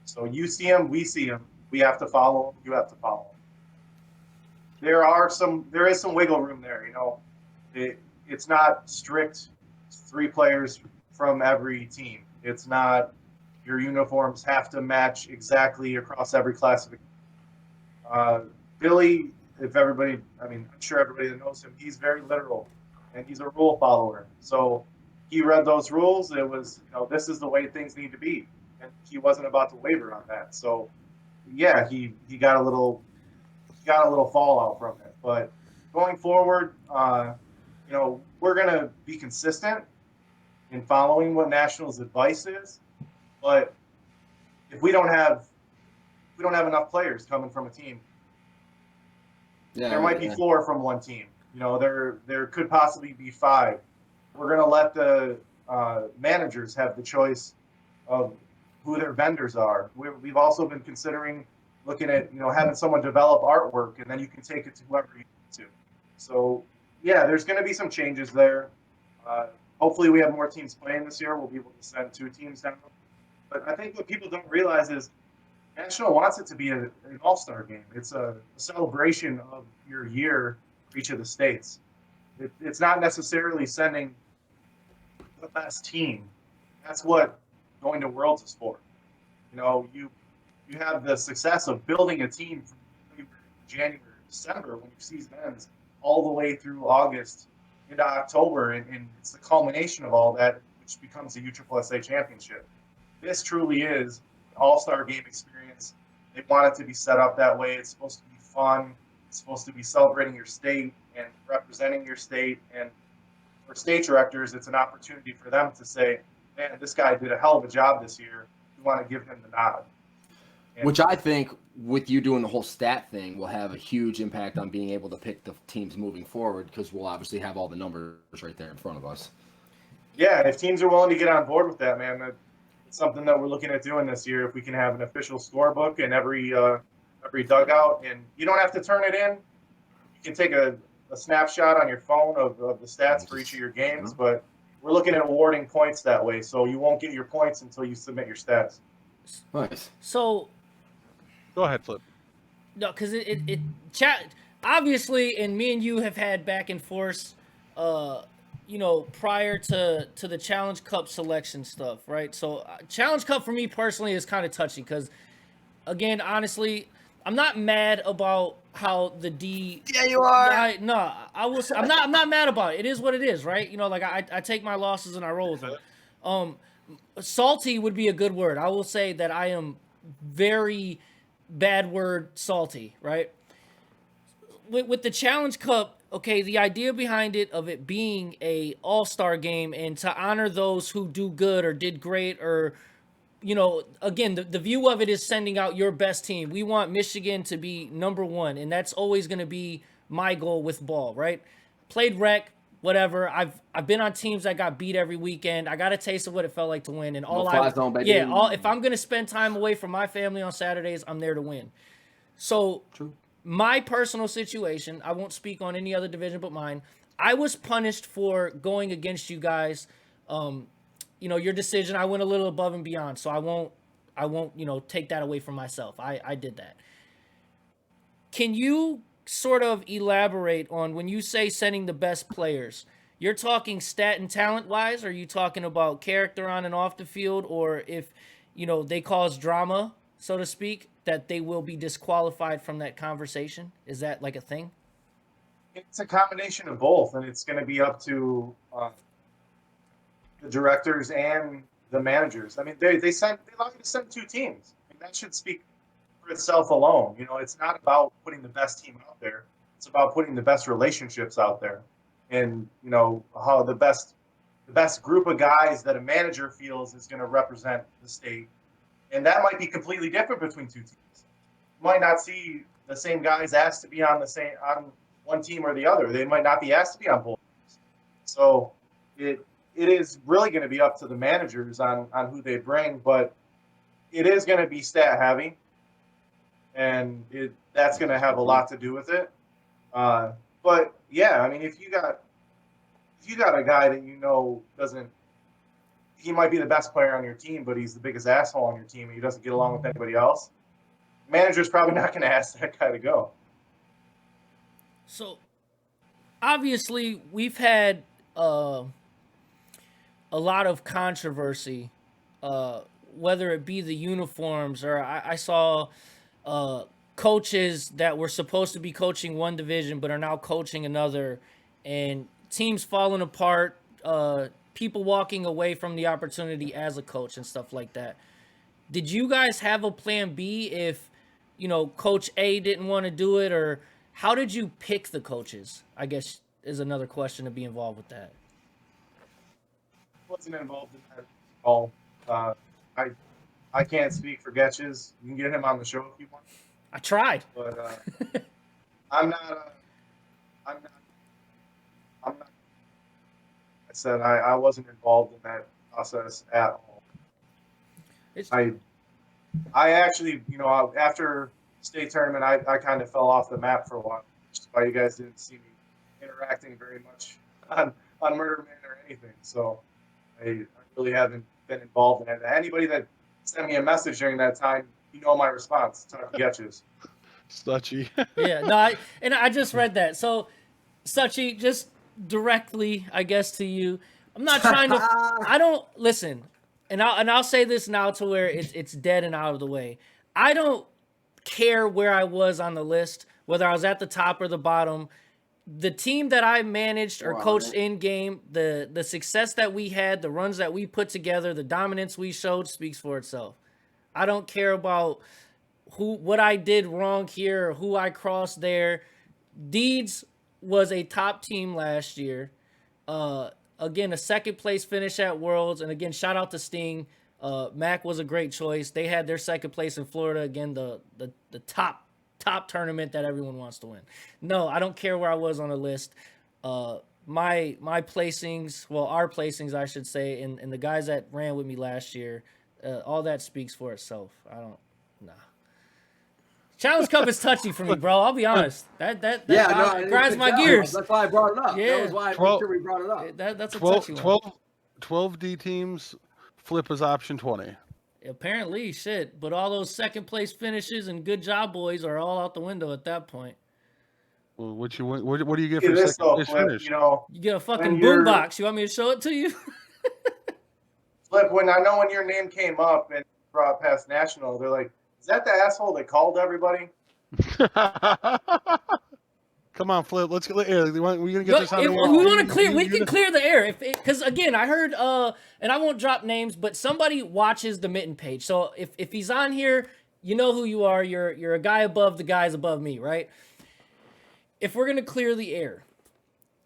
so you see him, we see him. We have to follow him. You have to follow him. There is some wiggle room there. You know, it's not strict 3 players from every team. It's not your uniforms have to match exactly across every classification. Billy, I'm sure everybody that knows him, he's very literal and he's a rule follower. So he read those rules. It was, this is the way things need to be. And he wasn't about to waver on that. So yeah, he got a little fallout from it. But going forward, we're going to be consistent in following what National's advice is. But if we don't have enough players coming from a team, there might be 4 from one team. There could possibly be 5. We're going to let the managers have the choice of who their vendors are. We've also been considering looking at having someone develop artwork, and then you can take it to whoever you need to. So yeah, there's going to be some changes there. Hopefully we have more teams playing this year. We'll be able to send 2 teams down. But I think what people don't realize is National wants it to be an all-star game. It's a celebration of your year for each of the states. It's not necessarily sending the best team. That's what going to Worlds is for. You have the success of building a team from January, December, when your season ends, all the way through August into October, and it's the culmination of all that, which becomes the USSSA championship. This truly is an all-star game experience. They want it to be set up that way. It's supposed to be fun. It's supposed to be celebrating your state and representing your state. And for state directors, it's an opportunity for them to say, man, this guy did a hell of a job this year. We want to give him the nod. Which I think, with you doing the whole stat thing, will have a huge impact on being able to pick the teams moving forward, because we'll obviously have all the numbers right there in front of us. Yeah, if teams are willing to get on board with that, man, it's something that we're looking at doing this year. If we can have an official scorebook in every dugout, and you don't have to turn it in. You can take a snapshot on your phone of the stats for each of your games, but we're looking at awarding points that way, so you won't get your points until you submit your stats. Nice. So Go ahead, Flip. no, because it obviously, and me and you have had back and forth, prior to the Challenge Cup selection stuff, right? So Challenge Cup for me personally is kind of touchy because, again, honestly, I'm not mad about how the D. Yeah, you are. I will. I'm not mad about it. It is what it is, right? I take my losses and I roll with them. Salty would be a good word. I will say that I am very bad word salty, right? With the Challenge Cup, okay, the idea behind it of it being a all-star game and to honor those who do good or did great, or again, the view of it is sending out your best team. We want Michigan to be number 1, and that's always going to be my goal with ball, right? Played rec, whatever. I've been on teams that got beat every weekend. I got a taste of what it felt like to win, and if I'm gonna spend time away from my family on Saturdays, I'm there to win. So True. My personal situation, I won't speak on any other division but mine. I was punished for going against you guys. Your decision. I went a little above and beyond, so I won't take that away from myself. I did that. Can you sort of elaborate on when you say sending the best players? You're talking stat and talent wise, or are you talking about character on and off the field, or if they cause drama so to speak, that they will be disqualified from that conversation? Is that like a thing? It's a combination of both, and it's going to be up to the directors and the managers. I mean, they allow you to send 2 teams. I mean, that should speak for itself alone. You know, it's not about putting the best team out there. It's about putting the best relationships out there, and you know how the best group of guys that a manager feels is going to represent the state, and that might be completely different between 2 teams. You might not see the same guys asked to be on one team or the other. They might not be asked to be on both teams. So it is really going to be up to the managers on who they bring, but it is going to be stat heavy, and that's going to have a lot to do with it. But yeah, I mean, if you got a guy that you know he might be the best player on your team, but he's the biggest asshole on your team and he doesn't get along with anybody else, the manager's probably not going to ask that guy to go. So, obviously, we've had a lot of controversy, whether it be the uniforms or I saw coaches that were supposed to be coaching one division but are now coaching another, and teams falling apart, people walking away from the opportunity as a coach and stuff like that. Did you guys have a plan B if, you know, Coach A didn't want to do it, or how did you pick the coaches? I guess is another question to be involved with that. Wasn't involved in that at all. I can't speak for Geatches. You can get him on the show if you want. I tried, but I'm not. I said I wasn't involved in that process at all. I actually, you know, after state tournament, I kind of fell off the map for a while, which is why you guys didn't see me interacting very much on Murder Man or anything. So I really haven't been involved in it. Anybody that sent me a message during that time, you know my response. Talk to Geatches. Suchy. Yeah, no, I just read that. So, Suchy, just directly, I guess, to you. I'm not trying to. I don't listen, and I'll say this now to where it's dead and out of the way. I don't care where I was on the list, whether I was at the top or the bottom. The team that I managed or coached in game, the success that we had, the runs that we put together, the dominance we showed speaks for itself. I don't care about what I did wrong here or who I crossed there. Deeds was a top team last year. Again, a second place finish at Worlds, and again, shout out to Sting. Mac was a great choice. They had their second place in Florida. Again, the top tournament that everyone wants to win. No, I don't care where I was on the list. My placings, well, our placings, I should say, and the guys that ran with me last year, all that speaks for itself. Challenge Cup is touchy for me, bro. I'll be honest. That grinds my gears. That's why I brought it up. Yeah. That was why I made sure we brought it up. That's a touchy one. 12 D teams, Flip is option 20. Apparently, shit. But all those second place finishes and good job boys are all out the window at that point. Well, what do you get for second place finish? You know, you get a fucking boombox. You want me to show it to you? Flip, when your name came up and brought past national, they're like, is that the asshole that called everybody? Come on, Flip. Let's get air. We're gonna get this on the We want to clear. We can clear the air because again, I heard and I won't drop names, but somebody watches the Mitten page. So if he's on here, you know who you are. You're a guy above the guys above me, right? If we're gonna clear the air,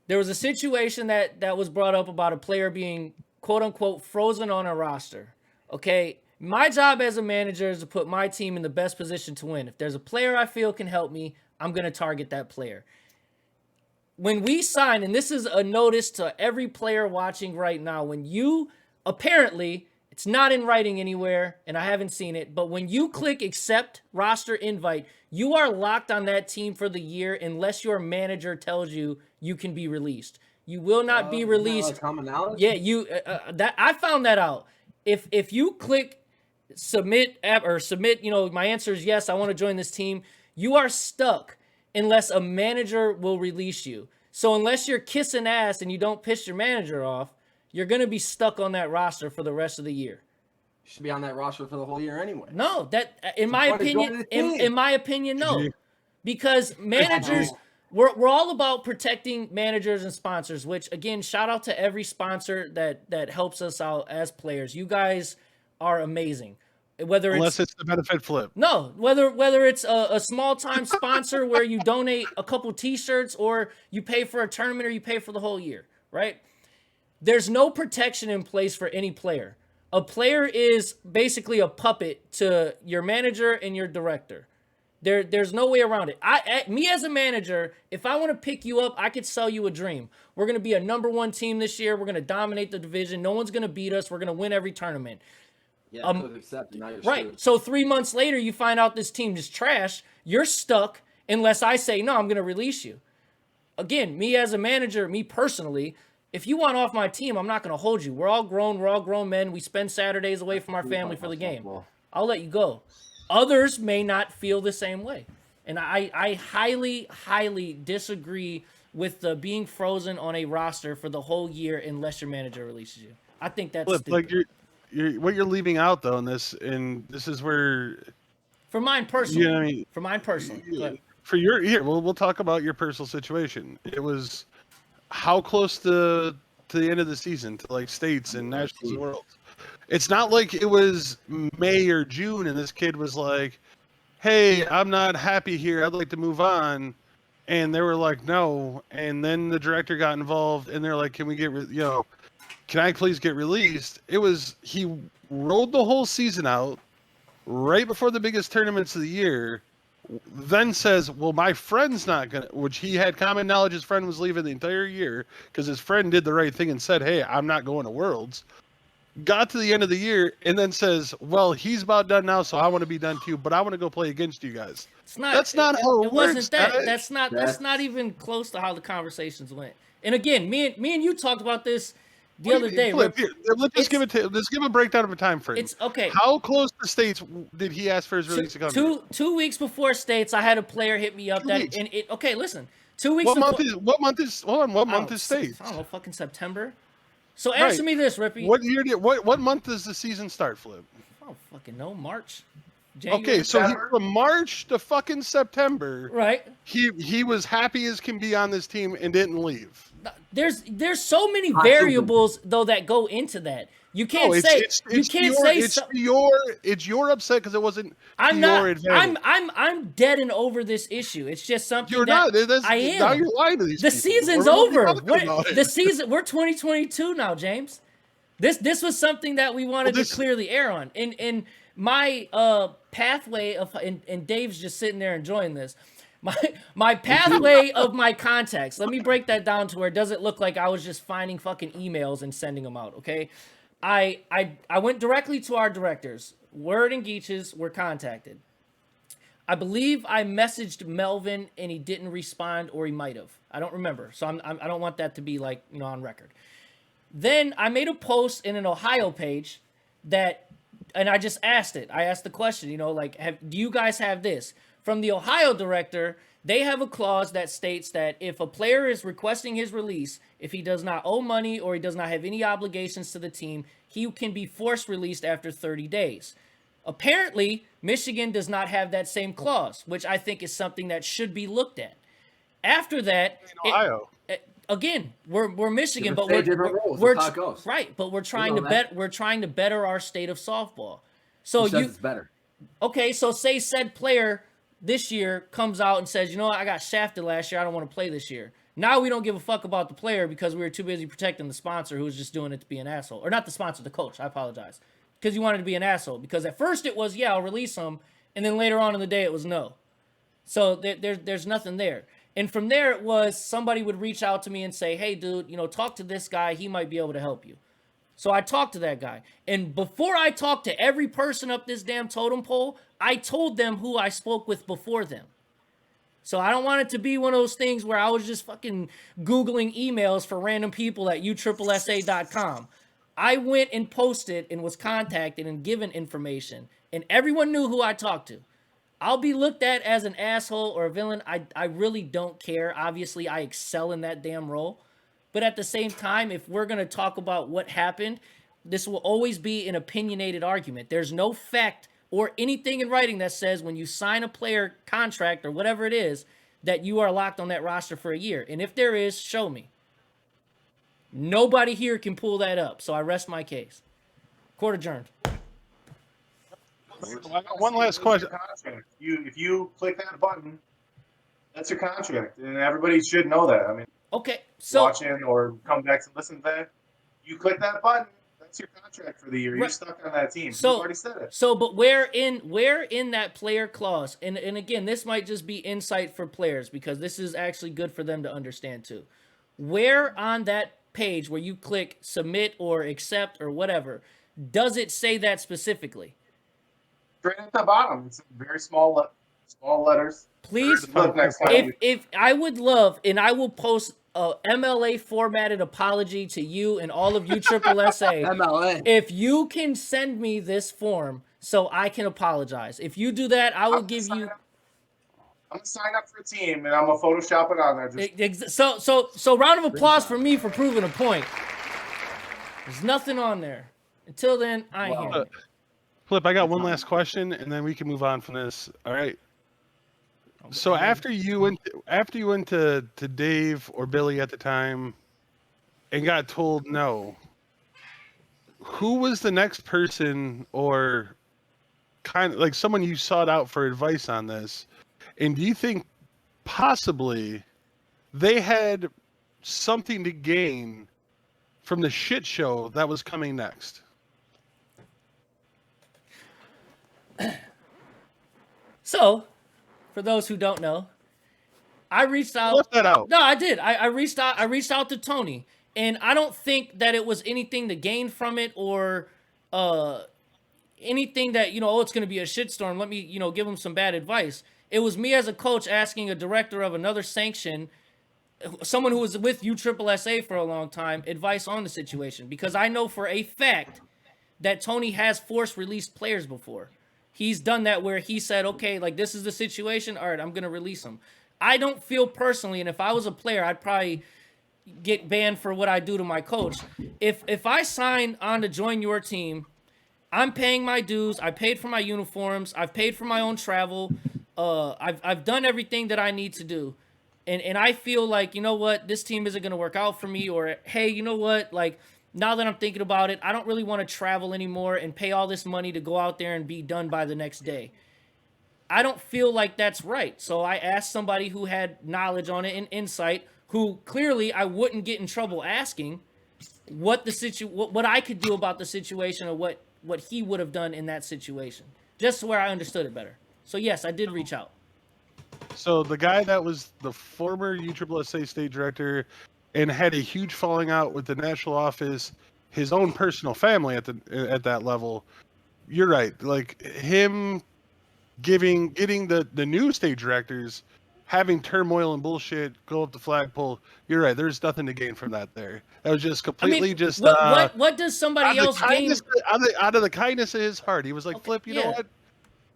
there was a situation that was brought up about a player being quote unquote frozen on a roster. Okay. My job as a manager is to put my team in the best position to win. If there's a player I feel can help me, I'm going to target that player. When we sign, and this is a notice to every player watching right now, when you, apparently, it's not in writing anywhere, and I haven't seen it, but when you click accept roster invite, you are locked on that team for the year unless your manager tells you you can be released. You will not be released. Like common knowledge? Yeah, that I found that out. If you click submit, you know, my answer is yes, I want to join this team, you are stuck unless a manager will release you. So unless you're kissing ass and you don't piss your manager off, you're going to be stuck on that roster for the rest of the year. should be on that roster for the whole year anyway. No, that in my opinion, no, because managers. We're all about protecting managers and sponsors, which again, shout out to every sponsor that helps us out as players. You guys are amazing. Unless it's the benefit flip. No, whether it's a small time sponsor where you donate a couple t-shirts or you pay for a tournament or you pay for the whole year, right? There's no protection in place for any player. A player is basically a puppet to your manager and your director. There's no way around it. Me as a manager, if I want to pick you up, I could sell you a dream. We're going to be a #1 team this year. We're going to dominate the division. No one's going to beat us. We're going to win every tournament. Yeah, now you're right. screwed. So 3 months later, you find out this team is trash. You're stuck unless I say, no, I'm going to release you. Again, me as a manager, me personally, if you want off my team, I'm not going to hold you. We're all grown men. We spend Saturdays away from our family for the game. I'll let you go. Others may not feel the same way. And I highly, highly disagree with the being frozen on a roster for the whole year unless your manager releases you. I think that's stupid. Like what you're leaving out though in this, and this is where for mine personally. You know what I mean? For mine personally. For your here, we'll talk about your personal situation. It was how close to the end of the season to like states and nationals and worlds. It's not like it was May or June and this kid was like, hey, I'm not happy here. I'd like to move on. And they were like, no. And then the director got involved and they're like, can we get, can I please get released? It was, he rolled the whole season out right before the biggest tournaments of the year. Then says, well, my friend's not going to, which he had common knowledge his friend was leaving the entire year because his friend did the right thing and said, hey, I'm not going to Worlds. Got to the end of the year and then says, well, he's about done now, so I want to be done too, but I want to go play against you guys. That's not how it works. Wasn't that. That's not even close to how the conversations went. And again, me and you talked about this the other day. Flip, let's give a breakdown of a time frame. It's okay. How close to states did he ask for his release to come? 2 weeks before states, I had a player hit me up okay, listen. 2 weeks What month is states? I don't know, fucking September. So answer me this, Rippe. What month does the season start, Flip? I don't fucking know. March. January, okay, so from March to fucking September, right? He was happy as can be on this team and didn't leave. There's so many variables though that go into that. You can't it's your upset because it wasn't your advantage. I'm dead and over this issue. It's just something you're not. I am. Now you're lying to these the people. Season's over. The season. We're 2022 now, James. This was something that we wanted to clear the air on. And my pathway of and Dave's just sitting there enjoying this. My pathway of my contacts. Let me break that down to where it doesn't look like I was just finding fucking emails and sending them out. Okay. I went directly to our directors. Word and Geatches were contacted. I believe I messaged Melvin and he didn't respond, or he might have. I don't remember. So I don't want that to be like, on record. Then I made a post in an Ohio page and I just asked it. I asked the question, do you guys have this? From the Ohio director, they have a clause that states that if a player is requesting his release, if he does not owe money or he does not have any obligations to the team, he can be forced released after 30 days. Apparently, Michigan does not have that same clause, which I think is something that should be looked at. After that, Ohio. Again, we're Michigan, but we're trying to better our state of softball. So it's better. Okay, so say said player this year comes out and says, I got shafted last year. I don't want to play this year. Now we don't give a fuck about the player because we were too busy protecting the sponsor who was just doing it to be an asshole. Or not the sponsor, the coach. I apologize. Because you wanted to be an asshole. Because at first it was, I'll release him. And then later on in the day it was no. So there's nothing there. And from there it was somebody would reach out to me and say, hey, dude, talk to this guy. He might be able to help you. So I talked to that guy. And before I talked to every person up this damn totem pole, I told them who I spoke with before them. So I don't want it to be one of those things where I was just fucking Googling emails for random people at USSSA.com. I went and posted and was contacted and given information. And everyone knew who I talked to. I'll be looked at as an asshole or a villain. I really don't care. Obviously, I excel in that damn role. But at the same time, if we're going to talk about what happened, this will always be an opinionated argument. There's no fact or anything in writing that says when you sign a player contract or whatever it is that you are locked on that roster for a year. And if there is, show me. Nobody here can pull that up, so I rest my case. Court adjourned. One last question. If you click that button, that's your contract, and everybody should know that. I mean, okay, so watching or come back to listen to that, you click that button, that's your contract for the year. You're stuck on that team. So, you already said it. So, but where in that player clause, and again, this might just be insight for players because this is actually good for them to understand too. Where on that page where you click submit or accept or whatever, does it say that specifically? Straight at the bottom, it's very small letters. Please, look next time. If I would love, and I will post a MLA formatted apology to you and all of you USSSA. MLA. If you can send me this form so I can apologize. If you do that, I will give you. I'm gonna sign up for a team and I'm gonna Photoshop it on there. So round of applause for me for proving a point. There's nothing on there. Until then, I ain't hearing it. Flip, I got one last question, and then we can move on from this. All right. Okay. So after you went to Dave or Billy at the time, and got told no, who was the next person or kind of like someone you sought out for advice on this? And do you think possibly they had something to gain from the shit show that was coming next? So, for those who don't know, I reached out. Left that out. No, I did. I reached out. I reached out to Tony, and I don't think that it was anything to gain from it or anything that oh, it's going to be a shitstorm. Let me give him some bad advice. It was me as a coach asking a director of another sanction, someone who was with USSSA for a long time, advice on the situation because I know for a fact that Tony has forced released players before. He's done that where he said, okay, like this is the situation. All right, I'm going to release him. I don't feel personally, and if I was a player, I'd probably get banned for what I do to my coach. If I sign on to join your team, I'm paying my dues. I paid for my uniforms. I've paid for my own travel. I've done everything that I need to do. And I feel like, you know what, this team isn't going to work out for me, or, hey, you know what, like, now that I'm thinking about it, I don't really want to travel anymore and pay all this money to go out there and be done by the next day. I don't feel like that's right. So I asked somebody who had knowledge on it and insight, who clearly I wouldn't get in trouble asking what I could do about the situation or what he would have done in that situation, just where I understood it better. So yes, I did reach out. So the guy that was the former USSSA state director and had a huge falling out with the national office, his own personal family at that level. You're right. Like him getting the new state directors having turmoil and bullshit go up the flagpole. You're right. There's nothing to gain from that there. That was just completely what does somebody else gain? Out of the kindness of his heart, he was like, okay, Flip, you know what?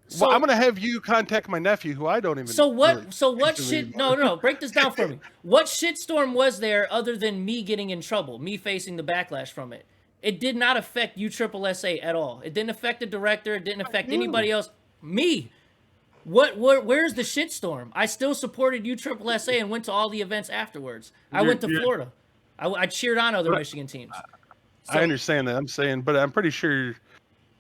So, well, I'm gonna have you contact my nephew, who I don't even. So what shit? No. Break this down for me. What shitstorm was there other than me getting in trouble, me facing the backlash from it? It did not affect USSSA at all. It didn't affect the director. It didn't affect anybody else. Me. Where's the shitstorm? I still supported USSSA and went to all the events afterwards. I went to Florida. I cheered on other Michigan teams. So, I understand that. I'm saying, but I'm pretty sure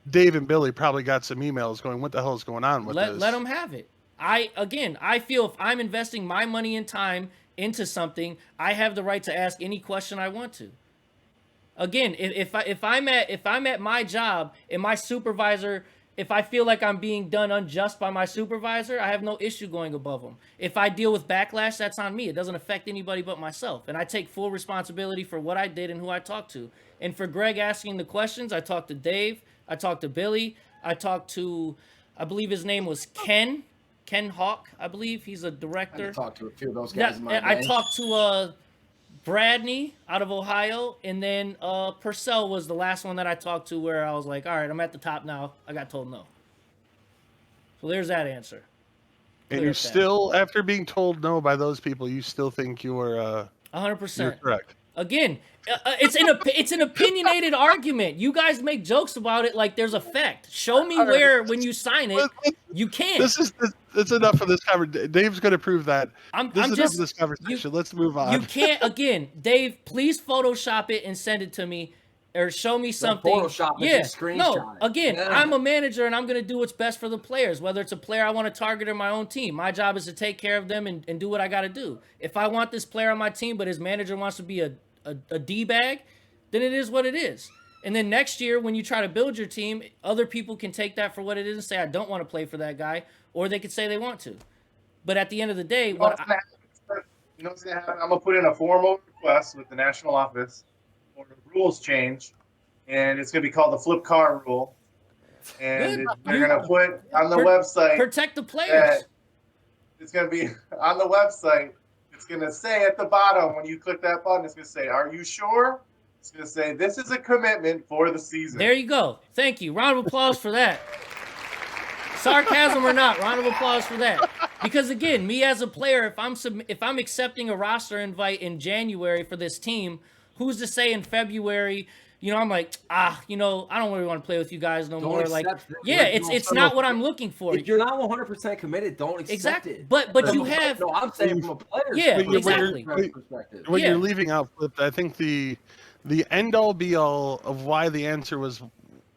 Dave and Billy probably got some emails going, what the hell is going on with this? Let them have it. I feel if I'm investing my money and time into something, I have the right to ask any question I want to. Again, if I'm at my job and my supervisor, if I feel like I'm being done unjust by my supervisor, I have no issue going above them. If I deal with backlash, that's on me. It doesn't affect anybody but myself. And I take full responsibility for what I did and who I talked to. And for Greg asking the questions, I talked to Dave, I talked to Billy, I talked to, I believe his name was Ken Hawk, I believe. He's a director. I talked to a few of those guys in my day. I talked to Bradney out of Ohio, and then Purcell was the last one that I talked to where I was like, all right, I'm at the top now. I got told no. So there's that answer. And you still, after being told no by those people, you still think you were 100%. You're correct. Again, it's an opinionated argument. You guys make jokes about it like there's a fact. Show me where when you sign it, you can't. That's enough of this conversation. Dave's going to prove that. I'm enough just of this conversation. Let's move on. You can't. Again, Dave, please Photoshop it and send it to me, or show me something. Photoshop it, just screenshot no. it. Again, Yeah. I'm a manager and I'm going to do what's best for the players. Whether it's a player I want to target or my own team, my job is to take care of them and do what I got to do. If I want this player on my team, but his manager wants to be a D-bag, then it is what it is. And then next year, when you try to build your team, other people can take that for what it is and say, I don't want to play for that guy, or they could say they want to. But at the end of the day, You know what's gonna happen? I'm gonna put in a formal request with the national office for the rules change, and it's gonna be called the flip car rule. And they're gonna put on the website. Protect the players. It's gonna be on the website. It's gonna say at the bottom when you click that button, it's gonna say, "Are you sure?" It's gonna say, "This is a commitment for the season." There you go. Thank you. Round of applause for that. Sarcasm or not, round of applause for that. Because again, me as a player, if I'm accepting a roster invite in January for this team, who's to say in February, I'm like, I don't really want to play with you guys no more. Like, yeah, it's not what I'm looking for. If you're not 100% committed, don't accept it. But you have. No, I'm saying from a player's perspective. What you're leaving out, Flip, I think the end all be all of why the answer was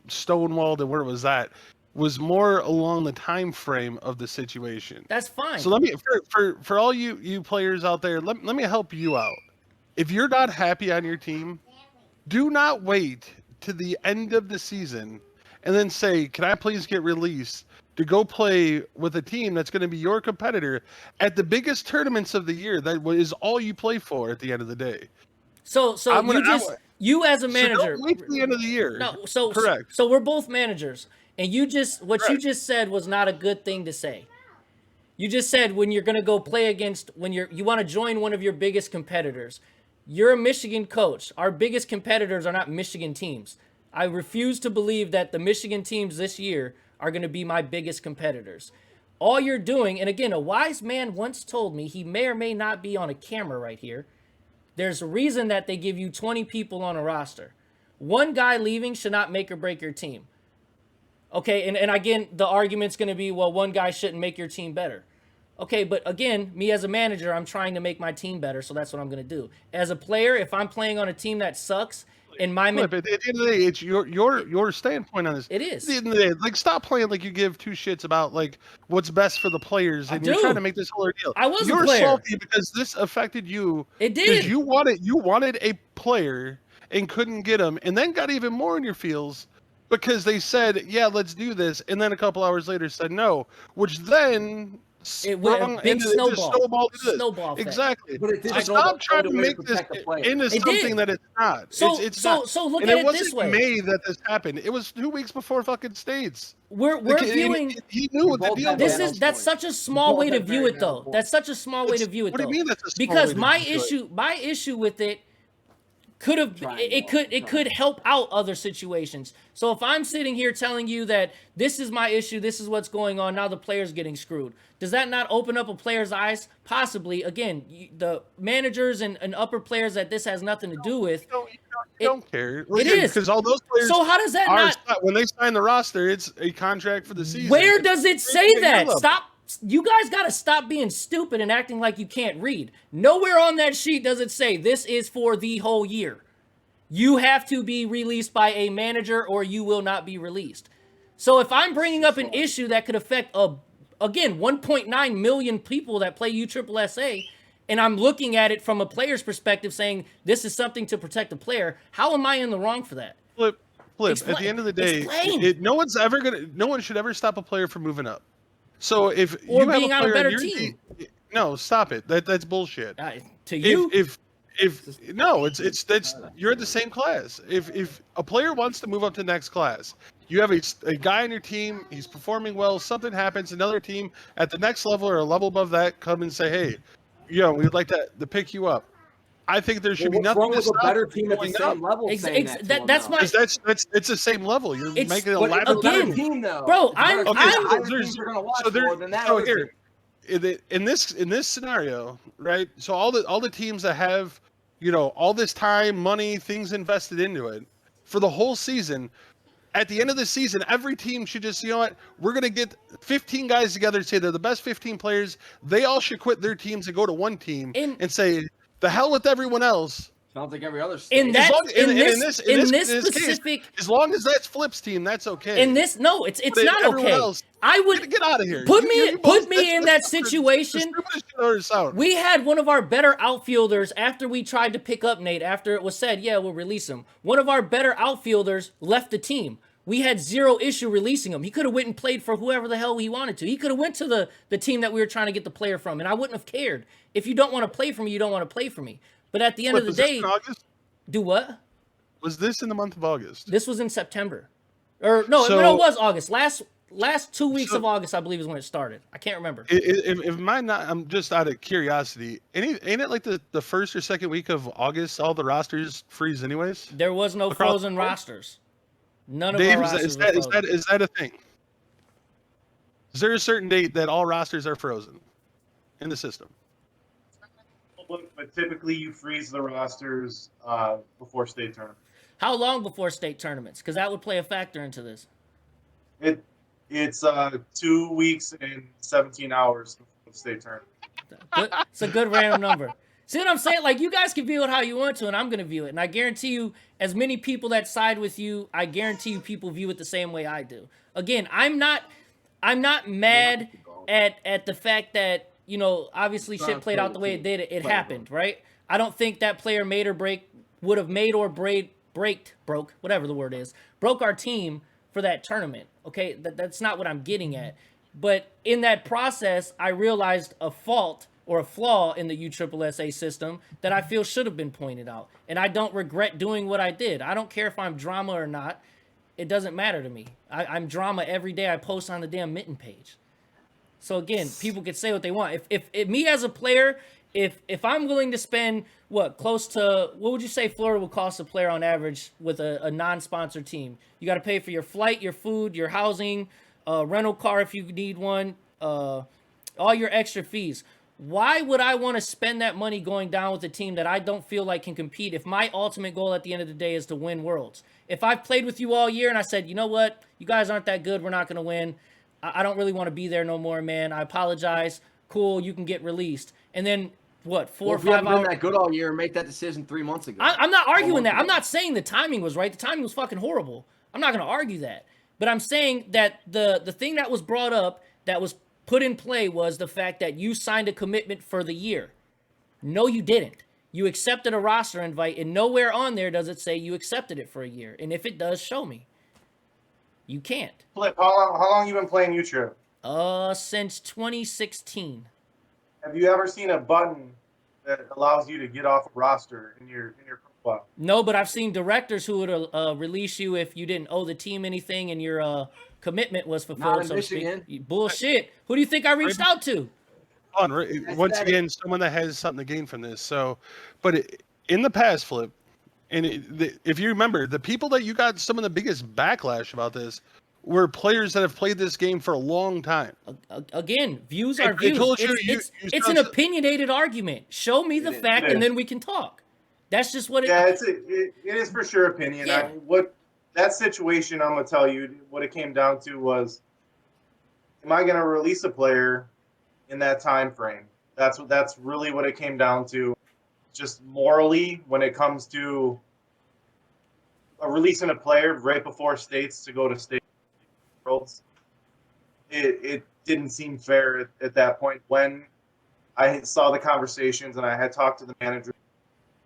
stonewalled and where it was at was more along the time frame of the situation. That's fine. So let me for all you players out there, let me help you out. If you're not happy on your team, do not wait to the end of the season and then say, "Can I please get released to go play with a team that's going to be your competitor at the biggest tournaments of the year? That is all you play for at the end of the day." So you as a manager. So don't wait till the end of the year. No, so correct. So we're both managers, and you just said was not a good thing to say. You just said when you're going to go play against you want to join one of your biggest competitors. You're a Michigan coach. Our biggest competitors are not Michigan teams. I refuse to believe that the Michigan teams this year are going to be my biggest competitors. All you're doing, and again, a wise man once told me, he may or may not be on a camera right here, there's a reason that they give you 20 people on a roster. One guy leaving should not make or break your team. Okay, and again, the argument's going to be, well, one guy shouldn't make your team better. Okay, but again, me as a manager, I'm trying to make my team better, so that's what I'm going to do. As a player, if I'm playing on a team that sucks, and at the end of the day, it's your standpoint on this. It is. At the end of the day, like, stop playing like you give two shits about like what's best for the players, and you're trying to make this whole deal. I was You're a player. salty because this affected you. It did. Because you wanted a player and couldn't get him, and then got even more in your feels because they said, "Yeah, let's do this," and then a couple hours later said no, which then it went a big snowball. Snowball effect. Exactly. But it did Stop trying to make this into something that it's not. It's not. So look and at it it wasn't this way. May that this happened. It was 2 weeks before fucking States. We're viewing. He knew what the deal was. That's such a small way to view it, though. That's such a small way to view it, though. What do you mean that's a small because way to view my issue with it could help out other situations. So if I'm sitting here telling you that this is my issue, this is what's going on, now the player's getting screwed, does that not open up a player's eyes? Possibly. Again, the managers and upper players that this has nothing to do with. You don't care. It is. Because all those players. So how does that not? When they sign the roster, it's a contract for the season. Where does it say that? Stop. You guys got to stop being stupid and acting like you can't read. Nowhere on that sheet does it say this is for the whole year. You have to be released by a manager or you will not be released. So if I'm bringing up an issue that could affect, again, 1.9 million people that play USSSA, and I'm looking at it from a player's perspective saying this is something to protect the player, how am I in the wrong for that? Flip. At the end of the day, no one should ever stop a player from moving up. So if or you being have on a better team. No, stop it. That's bullshit. To you? If you're at the same class. If a player wants to move up to the next class, you have a guy on your team, he's performing well, something happens, another team at the next level or a level above that come and say, hey, we'd like to pick you up. I think there should be nothing wrong to with stop a better team at the same level. That's it's the same level. You're making a ladder team, though. Bro, in this scenario, right? So all the teams that have all this time, money, things invested into it for the whole season. At the end of the season, every team should just, we're going to get 15 guys together and say they're the best 15 players. They all should quit their teams and go to one team and say, the hell with everyone else. Sounds like every other state. In this specific case, as long as that's Flip's team, that's okay. it's not okay. Else, I would get out of here. Put me in that situation. We had one of our better outfielders after we tried to pick up Nate. After it was said, yeah, we'll release him. One of our better outfielders left the team. We had zero issue releasing him. He could have went and played for whoever the hell he wanted to. He could have went to the team that we were trying to get the player from, and I wouldn't have cared. If you don't want to play for me, you don't want to play for me. But at the end of the day, do what? Was this in the month of August? This was in September, or no, it was August. Last 2 weeks of August, I believe, is when it started. I can't remember. If mine not, I'm just out of curiosity. Ain't it like the first or second week of August, all the rosters freeze anyways? There was no frozen rosters. None of our rosters were frozen. Is that a thing? Is there a certain date that all rosters are frozen in the system? But typically you freeze the rosters before state tournament. How long before state tournaments? Because that would play a factor into this. It's 2 weeks and 17 hours before the state tournament. It's a good random number. See what I'm saying? Like, you guys can view it how you want to, and I'm going to view it. And I guarantee you, as many people that side with you, I guarantee you people view it the same way I do. Again, I'm not mad at the fact that, obviously shit played out the way it did. It happened, right? I don't think that player would have made or broke, whatever the word is, broke our team for that tournament. Okay, that's not what I'm getting at. But in that process, I realized a fault or a flaw in the USSSA system that I feel should have been pointed out. And I don't regret doing what I did. I don't care if I'm drama or not. It doesn't matter to me. I'm drama every day I post on the damn Mitten page. So again, people can say what they want. If me as a player, if I'm willing to spend close to, what would you say Florida would cost a player on average with a non-sponsored team? You got to pay for your flight, your food, your housing, rental car if you need one, all your extra fees. Why would I want to spend that money going down with a team that I don't feel like can compete if my ultimate goal at the end of the day is to win Worlds? If I've played with you all year and I said, you know what, you guys aren't that good, we're not going to win, I don't really want to be there no more, man. I apologize. Cool, you can get released. And then, 4 or 5 hours? Been that good all year and make that decision 3 months ago. I'm not arguing that. I'm not saying the timing was right. The timing was fucking horrible. I'm not going to argue that. But I'm saying that the thing that was brought up, that was put in play, was the fact that you signed a commitment for the year. No, you didn't. You accepted a roster invite, and nowhere on there does it say you accepted it for a year. And if it does, show me. You can't. Flip, how long you been playing U-Trip? Since 2016. Have you ever seen a button that allows you to get off a roster in your profile? No, but I've seen directors who would release you if you didn't owe the team anything and your commitment was fulfilled. Not in Michigan. Bullshit. Who do you think I reached out to? Once again, someone that has something to gain from this. So, but in the past, Flip, and if you remember, the people that you got some of the biggest backlash about this were players that have played this game for a long time. Again, views are views. It's an opinionated argument. Show me the fact, and then we can talk. That's just what it is. Yeah, it is for sure opinion. Yeah. That situation, I'm going to tell you, what it came down to was, am I going to release a player in that time frame? That's really what it came down to. Just morally, when it comes to releasing a player right before states to go to state worlds, it didn't seem fair at that point. When I saw the conversations and I had talked to the manager,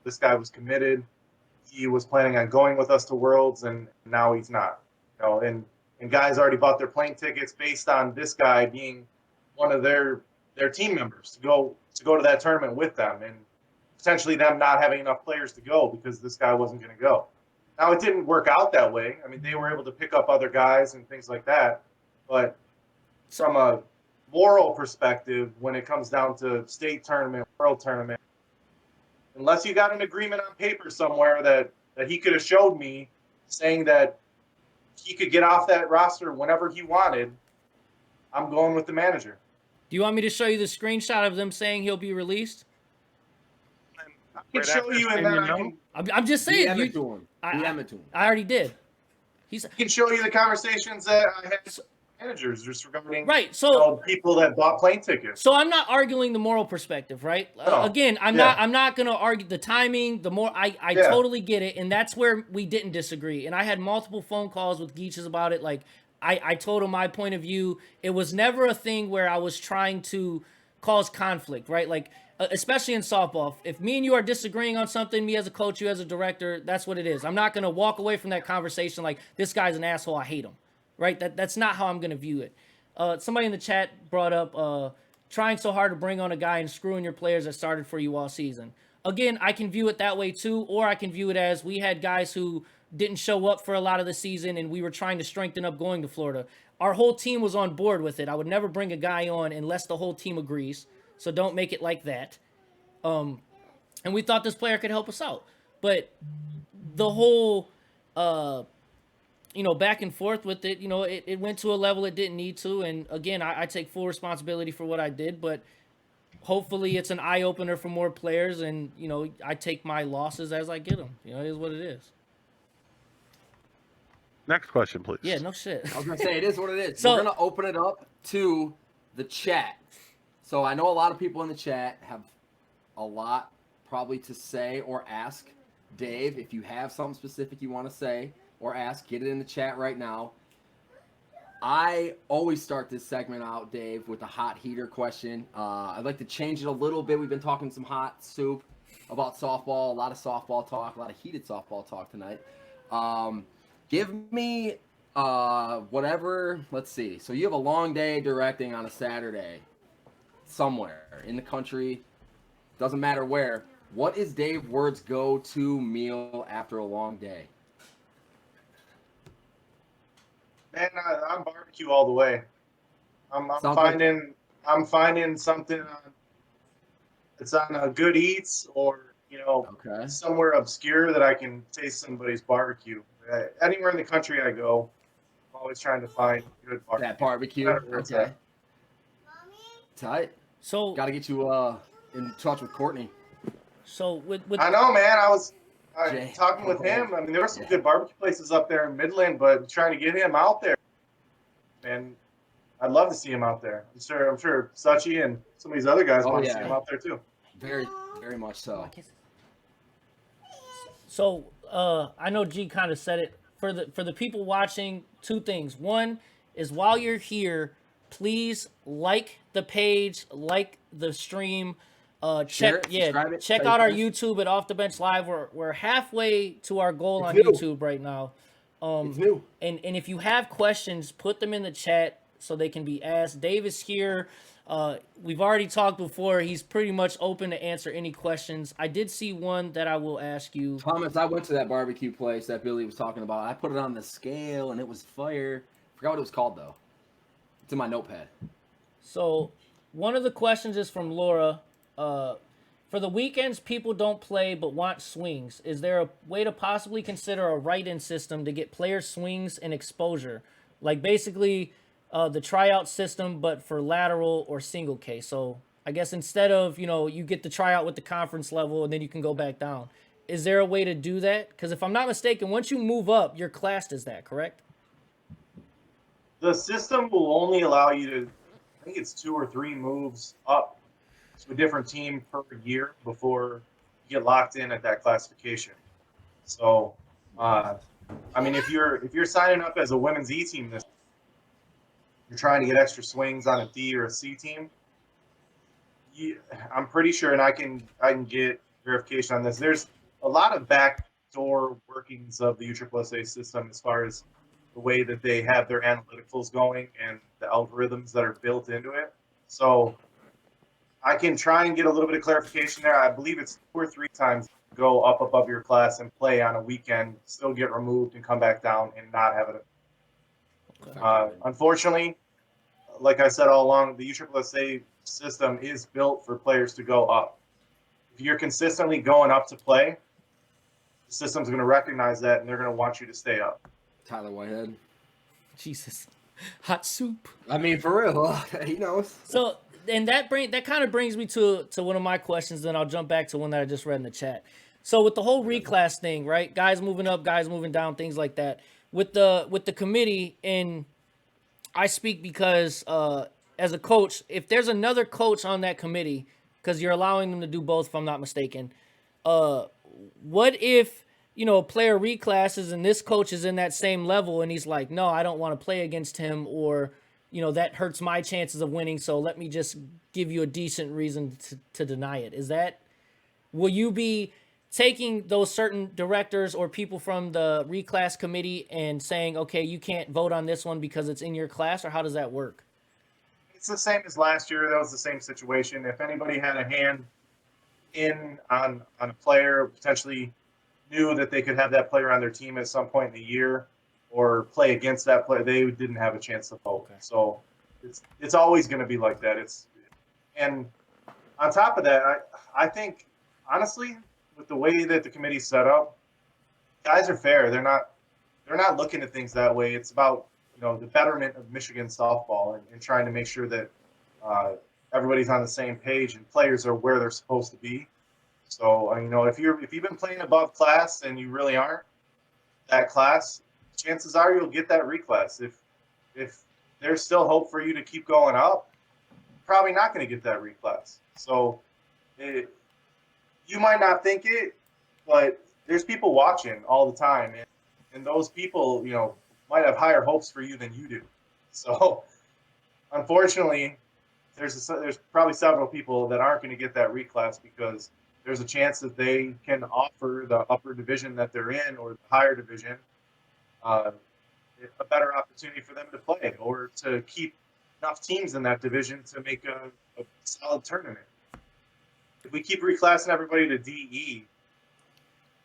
this guy was committed. He was planning on going with us to Worlds, and now he's not. And guys already bought their plane tickets based on this guy being one of their team members to go to that tournament with them, and potentially them not having enough players to go because this guy wasn't going to go. Now, it didn't work out that way. I mean, they were able to pick up other guys and things like that. But from a moral perspective, when it comes down to state tournament, world tournament, unless you got an agreement on paper somewhere that he could have showed me saying that he could get off that roster whenever he wanted, I'm going with the manager. Do you want me to show you the screenshot of them saying he'll be released? I can Right show after you, and saying then you I know? can, I'm just saying. DM it to him. DM it to him. I already did. I can show you the conversations that I had with managers just regarding Right. So people that bought plane tickets. So I'm not arguing the moral perspective, right? No. Again, I'm not going to argue the timing. The more I Yeah. totally get it, and that's where we didn't disagree. And I had multiple phone calls with Geatches about it. Like I told him my point of view. It was never a thing where I was trying to cause conflict, right? Like especially in softball, if me and you are disagreeing on something, me as a coach, you as a director, that's what it is. I'm not going to walk away from that conversation like this guy's an asshole, I hate him, right? That's not how I'm going to view it. Somebody in the chat brought up trying so hard to bring on a guy and screwing your players that started for you all season. Again, I can view it that way too, or I can view it as we had guys who didn't show up for a lot of the season and we were trying to strengthen up going to Florida. Our whole team was on board with it. I would never bring a guy on unless the whole team agrees, so don't make it like that. And we thought this player could help us out. But the whole back and forth with it, it went to a level it didn't need to. And again, I take full responsibility for what I did, but hopefully it's an eye opener for more players. And, I take my losses as I get them. It is what it is. Next question, please. Yeah, no shit. I was going to say, it is what it is. So, we're going to open it up to the chat. So I know a lot of people in the chat have a lot probably to say or ask. Dave, if you have something specific you want to say or ask, get it in the chat right now. I always start this segment out, Dave, with a hot heater question. I'd like to change it a little bit. We've been talking some hot soup about softball, a lot of softball talk, a lot of heated softball talk tonight. Give me whatever, let's see. So you have a long day directing on a Saturday somewhere in the country, doesn't matter where. What is Dave Ward's go-to meal after a long day? Man, I'm barbecue all the way. I'm finding something it's on a Good Eats or Okay. somewhere obscure that I can taste somebody's barbecue. Anywhere in the country I go, I'm always trying to find good barbecue. That barbecue. Okay. Tight. So got to get you in touch with Courtney. So with I know, man. I was Jay, talking with him. I mean, there were some good barbecue places up there in Midland, but trying to get him out there, and I'd love to see him out there. I'm sure Sachi and some of these other guys want to see him out there too. Very, very much so. So I know G kind of said it for the people watching. Two things. One is while you're here, please like the page, like the stream. Check out our YouTube at Off the Bench Live. We're halfway to our goal on YouTube right now. It's new. And if you have questions, put them in the chat so they can be asked. Dave is here. We've already talked before. He's pretty much open to answer any questions. I did see one that I will ask you. Thomas, I went to that barbecue place that Billy was talking about. I put it on the scale and it was fire. Forgot what it was called though. It's in my notepad. So one of the questions is from Laura. For the weekends, people don't play but want swings. Is there a way to possibly consider a write-in system to get player swings and exposure? Like basically the tryout system, but for lateral or single case. So I guess instead of, you get the tryout with the conference level and then you can go back down. Is there a way to do that? Because if I'm not mistaken, once you move up, you're classed as that, correct? The system will only allow you to, I think it's 2 or 3 moves up to a different team per year before you get locked in at that classification. So, if you're signing up as a women's E team you're trying to get extra swings on a D or a C team, I'm pretty sure, and I can get verification on this. There's a lot of backdoor workings of the USSSA system as far as the way that they have their analyticals going and the algorithms that are built into it. So I can try and get a little bit of clarification there. I believe it's 2 or 3 times go up above your class and play on a weekend, still get removed and come back down and not have it. Unfortunately, like I said all along, the USSSA system is built for players to go up. If you're consistently going up to play, the system's going to recognize that and they're going to want you to stay up. Tyler Whitehead. Jesus. Hot soup. I mean, for real, he knows. So, and that kind of brings me to one of my questions. Then I'll jump back to one that I just read in the chat. So with the whole reclass thing, right? Guys moving up, guys moving down, things like that. With the committee, and I speak because as a coach, if there's another coach on that committee, because you're allowing them to do both, if I'm not mistaken, what if a player reclasses and this coach is in that same level and he's like, no, I don't want to play against him, or that hurts my chances of winning, so let me just give you a decent reason to deny it. Will you be taking those certain directors or people from the reclass committee and saying, okay, you can't vote on this one because it's in your class, or how does that work? It's the same as last year. That was the same situation. If anybody had a hand in on a player, potentially knew that they could have that player on their team at some point in the year or play against that player, they didn't have a chance to vote. Okay. So it's always going to be like that. And on top of that, I think honestly, with the way that the committee's set up, guys are fair. They're not looking at things that way. It's about the betterment of Michigan softball and trying to make sure that everybody's on the same page and players are where they're supposed to be. So if you've been playing above class and you really aren't that class, chances are you'll get that reclass. If there's still hope for you to keep going up, you're probably not going to get that reclass. So you might not think it, but there's people watching all the time, and those people, might have higher hopes for you than you do. So, unfortunately, there's probably several people that aren't going to get that reclass because there's a chance that they can offer the upper division that they're in or the higher division a better opportunity for them to play or to keep enough teams in that division to make a solid tournament. If we keep reclassing everybody to DE,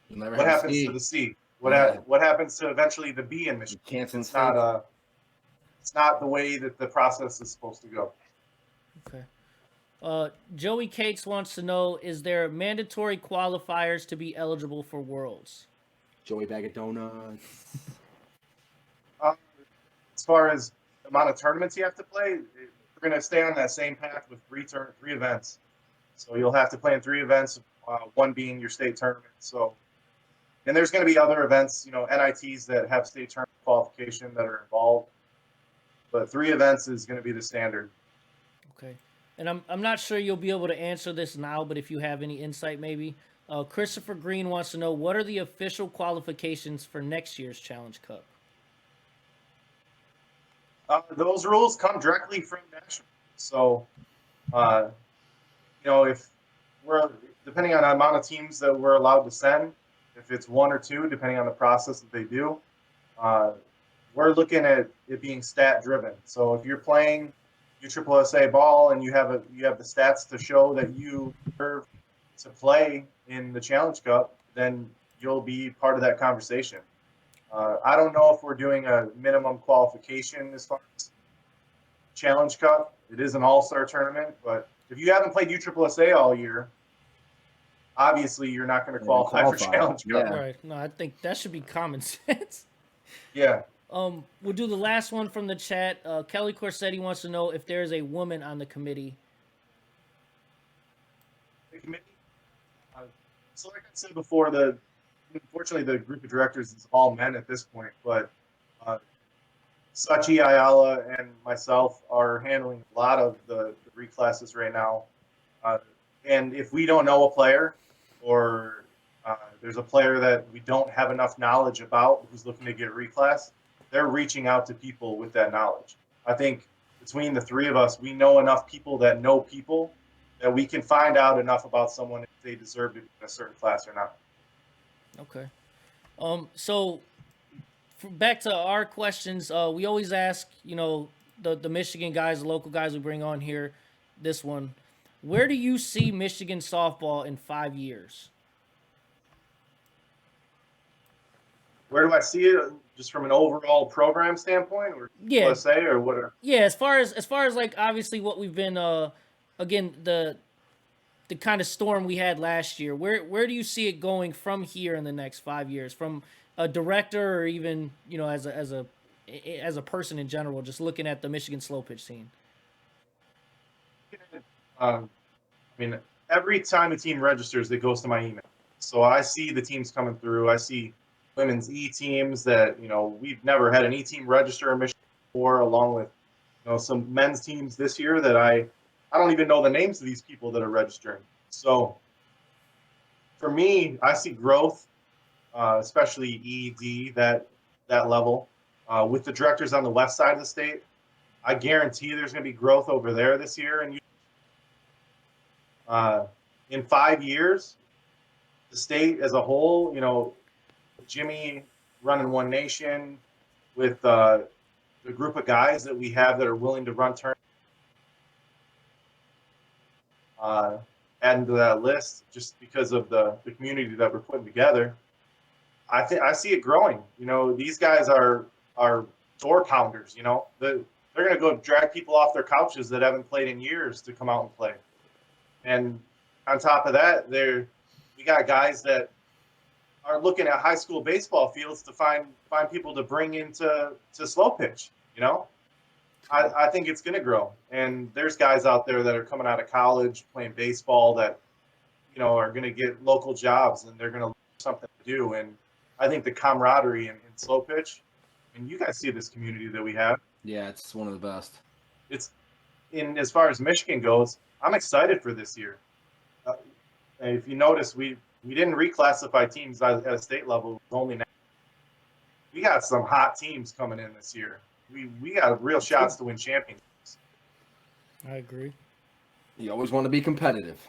what happens to the C? What happens to eventually the B in Michigan? It's not the way that the process is supposed to go. Okay. Joey Cakes wants to know: is there mandatory qualifiers to be eligible for Worlds? Joey Bag of Donuts. As far as the amount of tournaments you have to play, we're going to stay on that same path with three events. So you'll have to play in 3 events, one being your state tournament. So, and there's going to be other events, NITs that have state tournament qualification that are involved. But 3 events is going to be the standard. Okay. And I'm not sure you'll be able to answer this now, but if you have any insight, maybe. Christopher Green wants to know, what are the official qualifications for next year's Challenge Cup? Those rules come directly from national. So, if we're depending on the amount of teams that we're allowed to send, if it's 1 or 2, depending on the process that they do, we're looking at it being stat driven. So if you're playing USSSA ball and you have the stats to show that you deserve to play in the Challenge Cup, then you'll be part of that conversation. I don't know if we're doing a minimum qualification as far as Challenge Cup. It is an all-star tournament, but if you haven't played USSSA all year, obviously you're not going to qualify for Challenge Cup. Yeah. Right. No, I think that should be common sense. Yeah. We'll do the last one from the chat. Kelly Corsetti wants to know if there is a woman on the committee. The committee? So like I said before, unfortunately the group of directors is all men at this point, but Sachi Ayala and myself are handling a lot of the reclasses right now. And if we don't know a player or there's a player that we don't have enough knowledge about who's looking to get reclassed, they're reaching out to people with that knowledge. I think between the 3 of us, we know enough people that know people that we can find out enough about someone if they deserve to be in a certain class or not. Okay. So back to our questions, we always ask, the Michigan guys, the local guys we bring on here, this one, where do you see Michigan softball in 5 years? Where do I see it? Just from an overall program standpoint, or USA, or what? Yeah, as far as like obviously what we've been, again the kind of storm we had last year. Where do you see it going from here in the next 5 years, from a director or even as a as a person in general, just looking at the Michigan slow pitch scene? I mean, every time a team registers, it goes to my email. So I see the teams coming through. I see women's E teams that, we've never had an E team register in Michigan before, along with, some men's teams this year that I don't even know the names of these people that are registering. So for me, I see growth, especially ED, that level. With the directors on the west side of the state, I guarantee there's going to be growth over there this year. And in 5 years, the state as a whole, Jimmy running One Nation with the group of guys that we have that are willing to run tournaments, adding to that list just because of the community that we're putting together. I see it growing. These guys are door pounders. They're going to go drag people off their couches that haven't played in years to come out and play. And on top of that, we got guys that are looking at high school baseball fields to find people to bring into slow pitch. I think it's going to grow. And there's guys out there that are coming out of college playing baseball that are going to get local jobs, and they're going to look for something to do. And I think the camaraderie in slow pitch, and you guys see this community that we have. Yeah, it's one of the best. It's as far as Michigan goes, I'm excited for this year. If you notice, we didn't reclassify teams at a state level. Only now. We got some hot teams coming in this year. We got real shots to win championships. I agree. You always want to be competitive.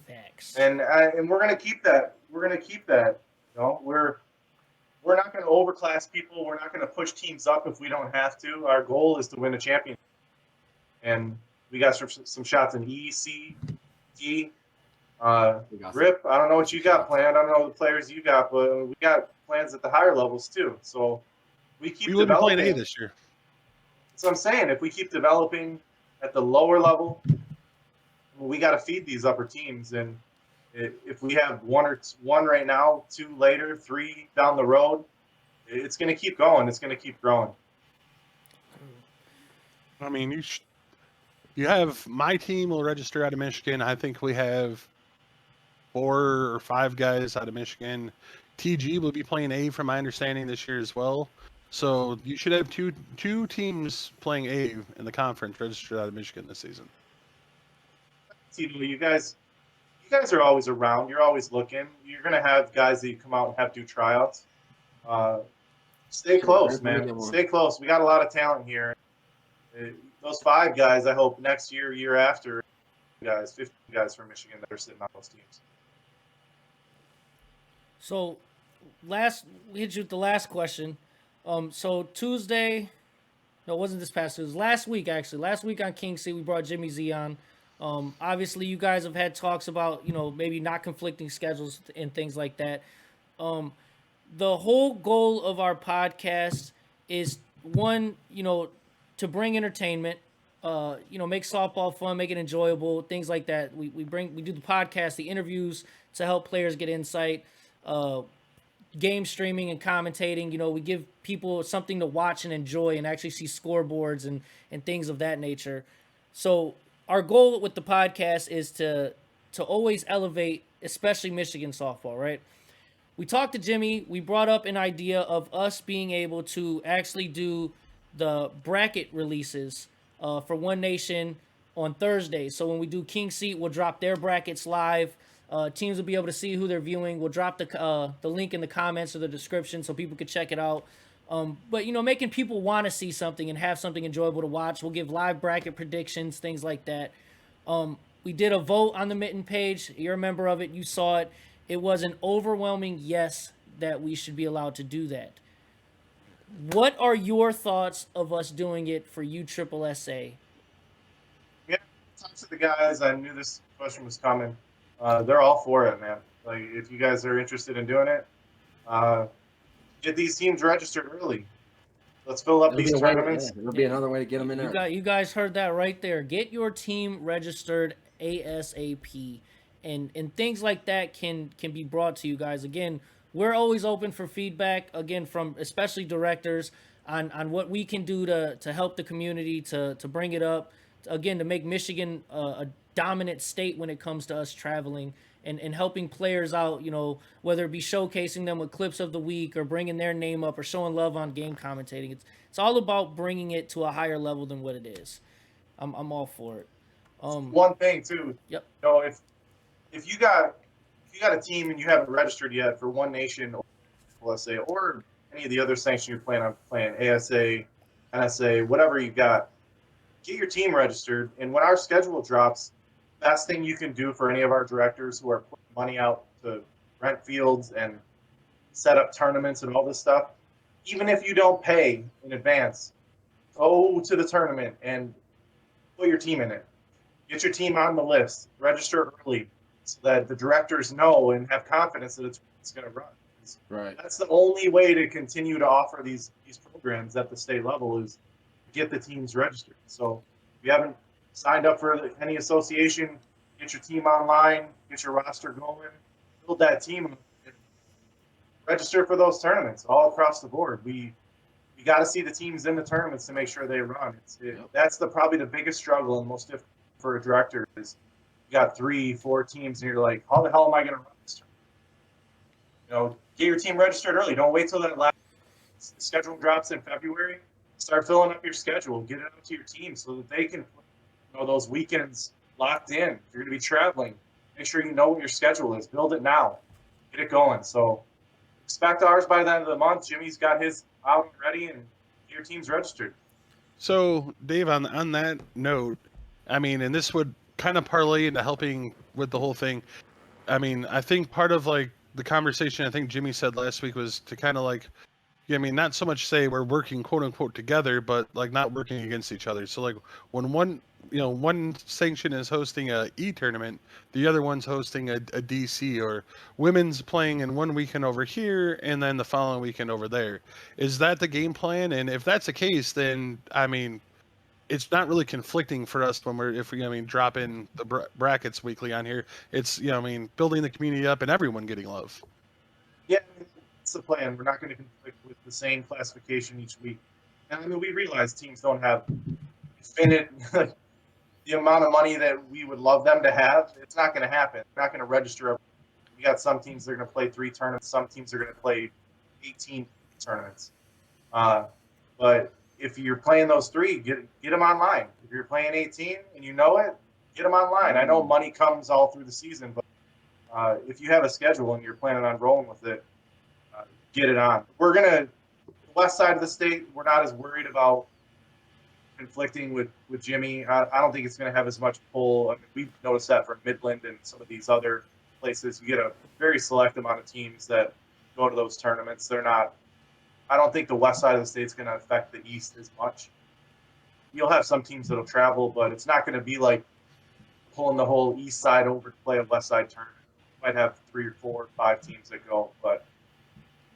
Facts. And we're gonna keep that. We're gonna keep that. We're not going to overclass people. We're not going to push teams up if we don't have to. Our goal is to win a championship. And we got some shots in E, C, D. Rip, I don't know what you got planned. I don't know the players you got, but we got plans at the higher levels too. So we keep developing. We wouldn't play an A this year. That's what I'm saying. If we keep developing at the lower level, we got to feed these upper teams. And if we have one right now, 2 later, 3 down the road, it's going to keep going. It's going to keep growing. I mean, you have my team will register out of Michigan. I think we have 4 or 5 guys out of Michigan. TG will be playing A from my understanding this year as well. So you should have two teams playing A in the conference registered out of Michigan this season. You guys are always around. You're always looking. You're going to have guys that you come out and have do tryouts. Stay close, man. Stay close. We got a lot of talent here. Those 5 guys, I hope next year after, 50 guys from Michigan that are sitting on those teams. So, we hit you with the last question. So Tuesday, no, it wasn't this past Tuesday. It was last week, actually. Last week on King C, we brought Jimmy Z on. Obviously, you guys have had talks about, maybe not conflicting schedules and things like that. The whole goal of our podcast is, one, to bring entertainment, make softball fun, make it enjoyable, things like that. We do the podcast, the interviews to help players get insight, game streaming and commentating. We give people something to watch and enjoy and actually see scoreboards and things of that nature. So our goal with the podcast is to always elevate, especially Michigan softball, right? We talked to Jimmy. We brought up an idea of us being able to actually do the bracket releases for One Nation on Thursday. So when we do King Seat, we'll drop their brackets live. Teams will be able to see who they're viewing. We'll drop the link in the comments or the description so people can check it out. But, making people want to see something and have something enjoyable to watch. We'll give live bracket predictions, things like that. We did a vote on the Mitten page. You're a member of it. You saw it. It was an overwhelming yes that we should be allowed to do that. What are your thoughts of us doing it for USSSA? Yeah, talk to the guys. I knew this question was coming. They're all for it, man. Like, if you guys are interested in doing it, get these teams registered early. Let's fill up these tournaments. There'll be another way to get them in there. You guys heard that right there. Get your team registered ASAP. And things like that can be brought to you guys. Again, we're always open for feedback, again, from especially directors. on what we can do to help the community, to bring it up, again, to make Michigan a dominant state when it comes to us traveling and helping players out, you know, whether it be showcasing them with clips of the week or bringing their name up or showing love on game commentating. It's all about bringing it to a higher level than what it is. I'm all for it. One thing too. Yep. You know, if you got a team and you haven't registered yet for One Nation or USSSA or any of the other sanctions you plan on playing, ASA, NSA, whatever you got, get your team registered. And when our schedule drops, best thing you can do for any of our directors who are putting money out to rent fields and set up tournaments and all this stuff, even if you don't pay in advance, go to the tournament and put your team in it. Get your team on the list. Register early so that the directors know and have confidence that it's going to run. Right. That's the only way to continue to offer these programs at the state level is get the teams registered. So if you haven't signed up for any association, get your team online, get your roster going, build that team, and register for those tournaments all across the board. We got to see the teams in the tournaments to make sure they run. That's probably the biggest struggle and most difficult for a director is you got 3-4 teams and you're like, how the hell am I going to run this tournament? You know, get your team registered early. Don't wait till that last schedule drops in February. Start filling up your schedule. Get it out to your team so that they can put those weekends locked in. If you're going to be traveling, make sure you know what your schedule is. Build it now. Get it going. So expect ours by the end of the month. Jimmy's got his out and ready, and get your team's registered. So, Dave, on that note, I mean, and this would kind of parlay into helping with the whole thing. I mean, I think part of like the conversation I think Jimmy said last week was to kind of like, I mean, not so much say we're working quote unquote together, but like not working against each other. So like when one sanction is hosting a E tournament, the other one's hosting a DC, or women's playing in one weekend over here and then the following weekend over there. Is that the game plan? And if that's the case, then I mean, it's not really conflicting for us when if we drop in the brackets weekly on here. It's building the community up and everyone getting love. Yeah, that's the plan. We're not going to conflict with the same classification each week. And I mean, we realize teams don't have infinite the amount of money that we would love them to have. It's not going to happen. We're not going to register. We got some teams that are going to play 3 tournaments. Some teams are going to play 18 tournaments. But if you're playing those 3, get them online. If you're playing 18 and you know it, get them online. I know money comes all through the season, but if you have a schedule and you're planning on rolling with it, get it on. We're the west side of the state, we're not as worried about conflicting with Jimmy. I don't think it's going to have as much pull. I mean, we've noticed that from Midland and some of these other places. You get a very select amount of teams that go to those tournaments. I don't think the west side of the state is going to affect the east as much. You'll have some teams that'll travel, but it's not going to be like pulling the whole east side over to play a west side tournament. You might have 3 or 4 or 5 teams that go, but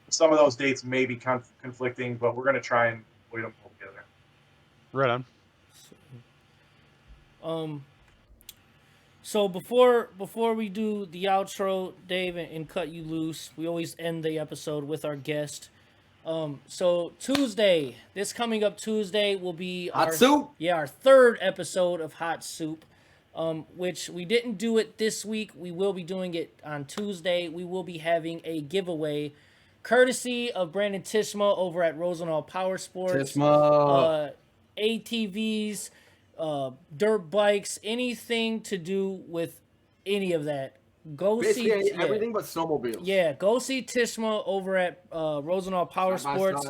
some of those dates may be conflicting, but we're going to try and avoid them all together. Right on. So before we do the outro, Dave, and cut you loose, we always end the episode with our guest. So Tuesday, this coming up Tuesday will be Hot Soup. Yeah, our 3rd episode of Hot Soup. Which we didn't do it this week. We will be doing it on Tuesday. We will be having a giveaway courtesy of Brandon Tishma over at Rosenthal Power Sports. Tishma. ATVs, dirt bikes, anything to do with any of that. Basically, see everything but snowmobiles. Yeah, go see Tishma over at Rosenthal Power Sports.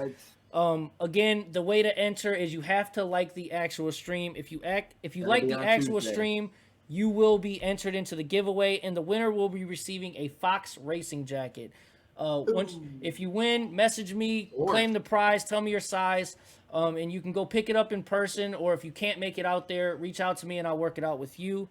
Again, the way to enter is you have to like the actual stream. If you like the actual stream, you will be entered into the giveaway, and the winner will be receiving a Fox Racing jacket. If you win, message me, claim the prize, tell me your size, and you can go pick it up in person, or if you can't make it out there, reach out to me and I'll work it out with you.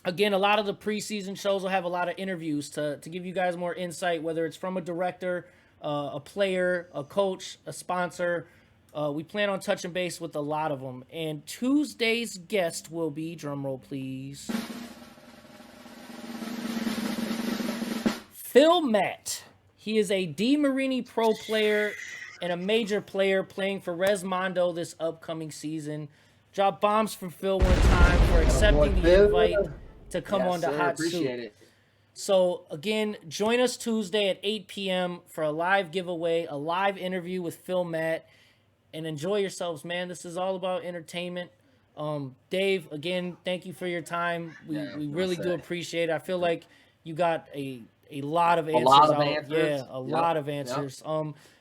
Again, a lot of the preseason shows will have a lot of interviews to give you guys more insight, whether it's from a director, a player, a coach, a sponsor. We plan on touching base with a lot of them. And Tuesday's guest will be, drumroll please, Phil Matt. He is a DeMarini Pro player. and a major player playing for Resmondo this upcoming season. Drop bombs for Phil one time for accepting the invite to come on to Hot Appreciate Soup. it. So again, join us Tuesday at 8 p.m. for a live giveaway, a live interview with Phil Matt, and enjoy yourselves, man. This is all about entertainment. Dave, again, thank you for your time. We really do appreciate it. I feel like you got a lot of answers. Yeah, a lot of answers.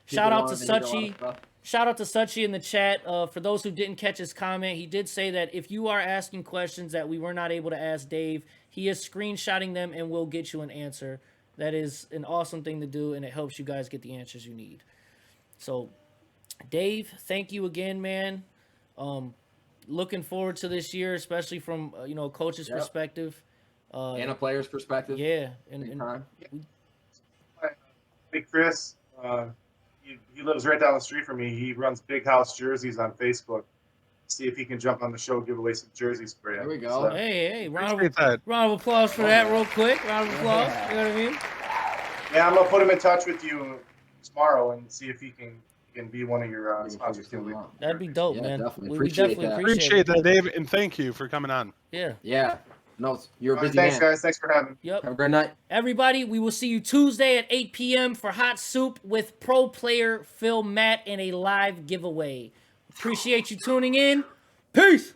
Shout out to Suchi. Shout out to Suchi in the chat. For those who didn't catch his comment, he did say that if you are asking questions that we were not able to ask Dave, he is screenshotting them and will get you an answer. That is an awesome thing to do, and it helps you guys get the answers you need. So, Dave, thank you again, man. Looking forward to this year, especially from a coach's perspective. And a player's perspective. Yeah. Big Chris, he lives right down the street from me. He runs Big House Jerseys on Facebook. See if he can jump on the show, give away some jerseys for you. There we go. So, Hey, round of applause for that real quick. Round of applause. You know what I mean? Yeah, I'm going to put him in touch with you tomorrow and see if he can be one of your sponsors. That'd be dope, Yeah, man. definitely. We Appreciate definitely that. Appreciate that, Dave, and thank you for coming on. Yeah. Yeah. No, you're a busy Thanks, man. guys. Thanks for having me. Yep. Have a great night. Everybody, we will see you Tuesday at 8 p.m. for Hot Soup with pro player Phil Matt and a live giveaway. Appreciate you tuning in. Peace.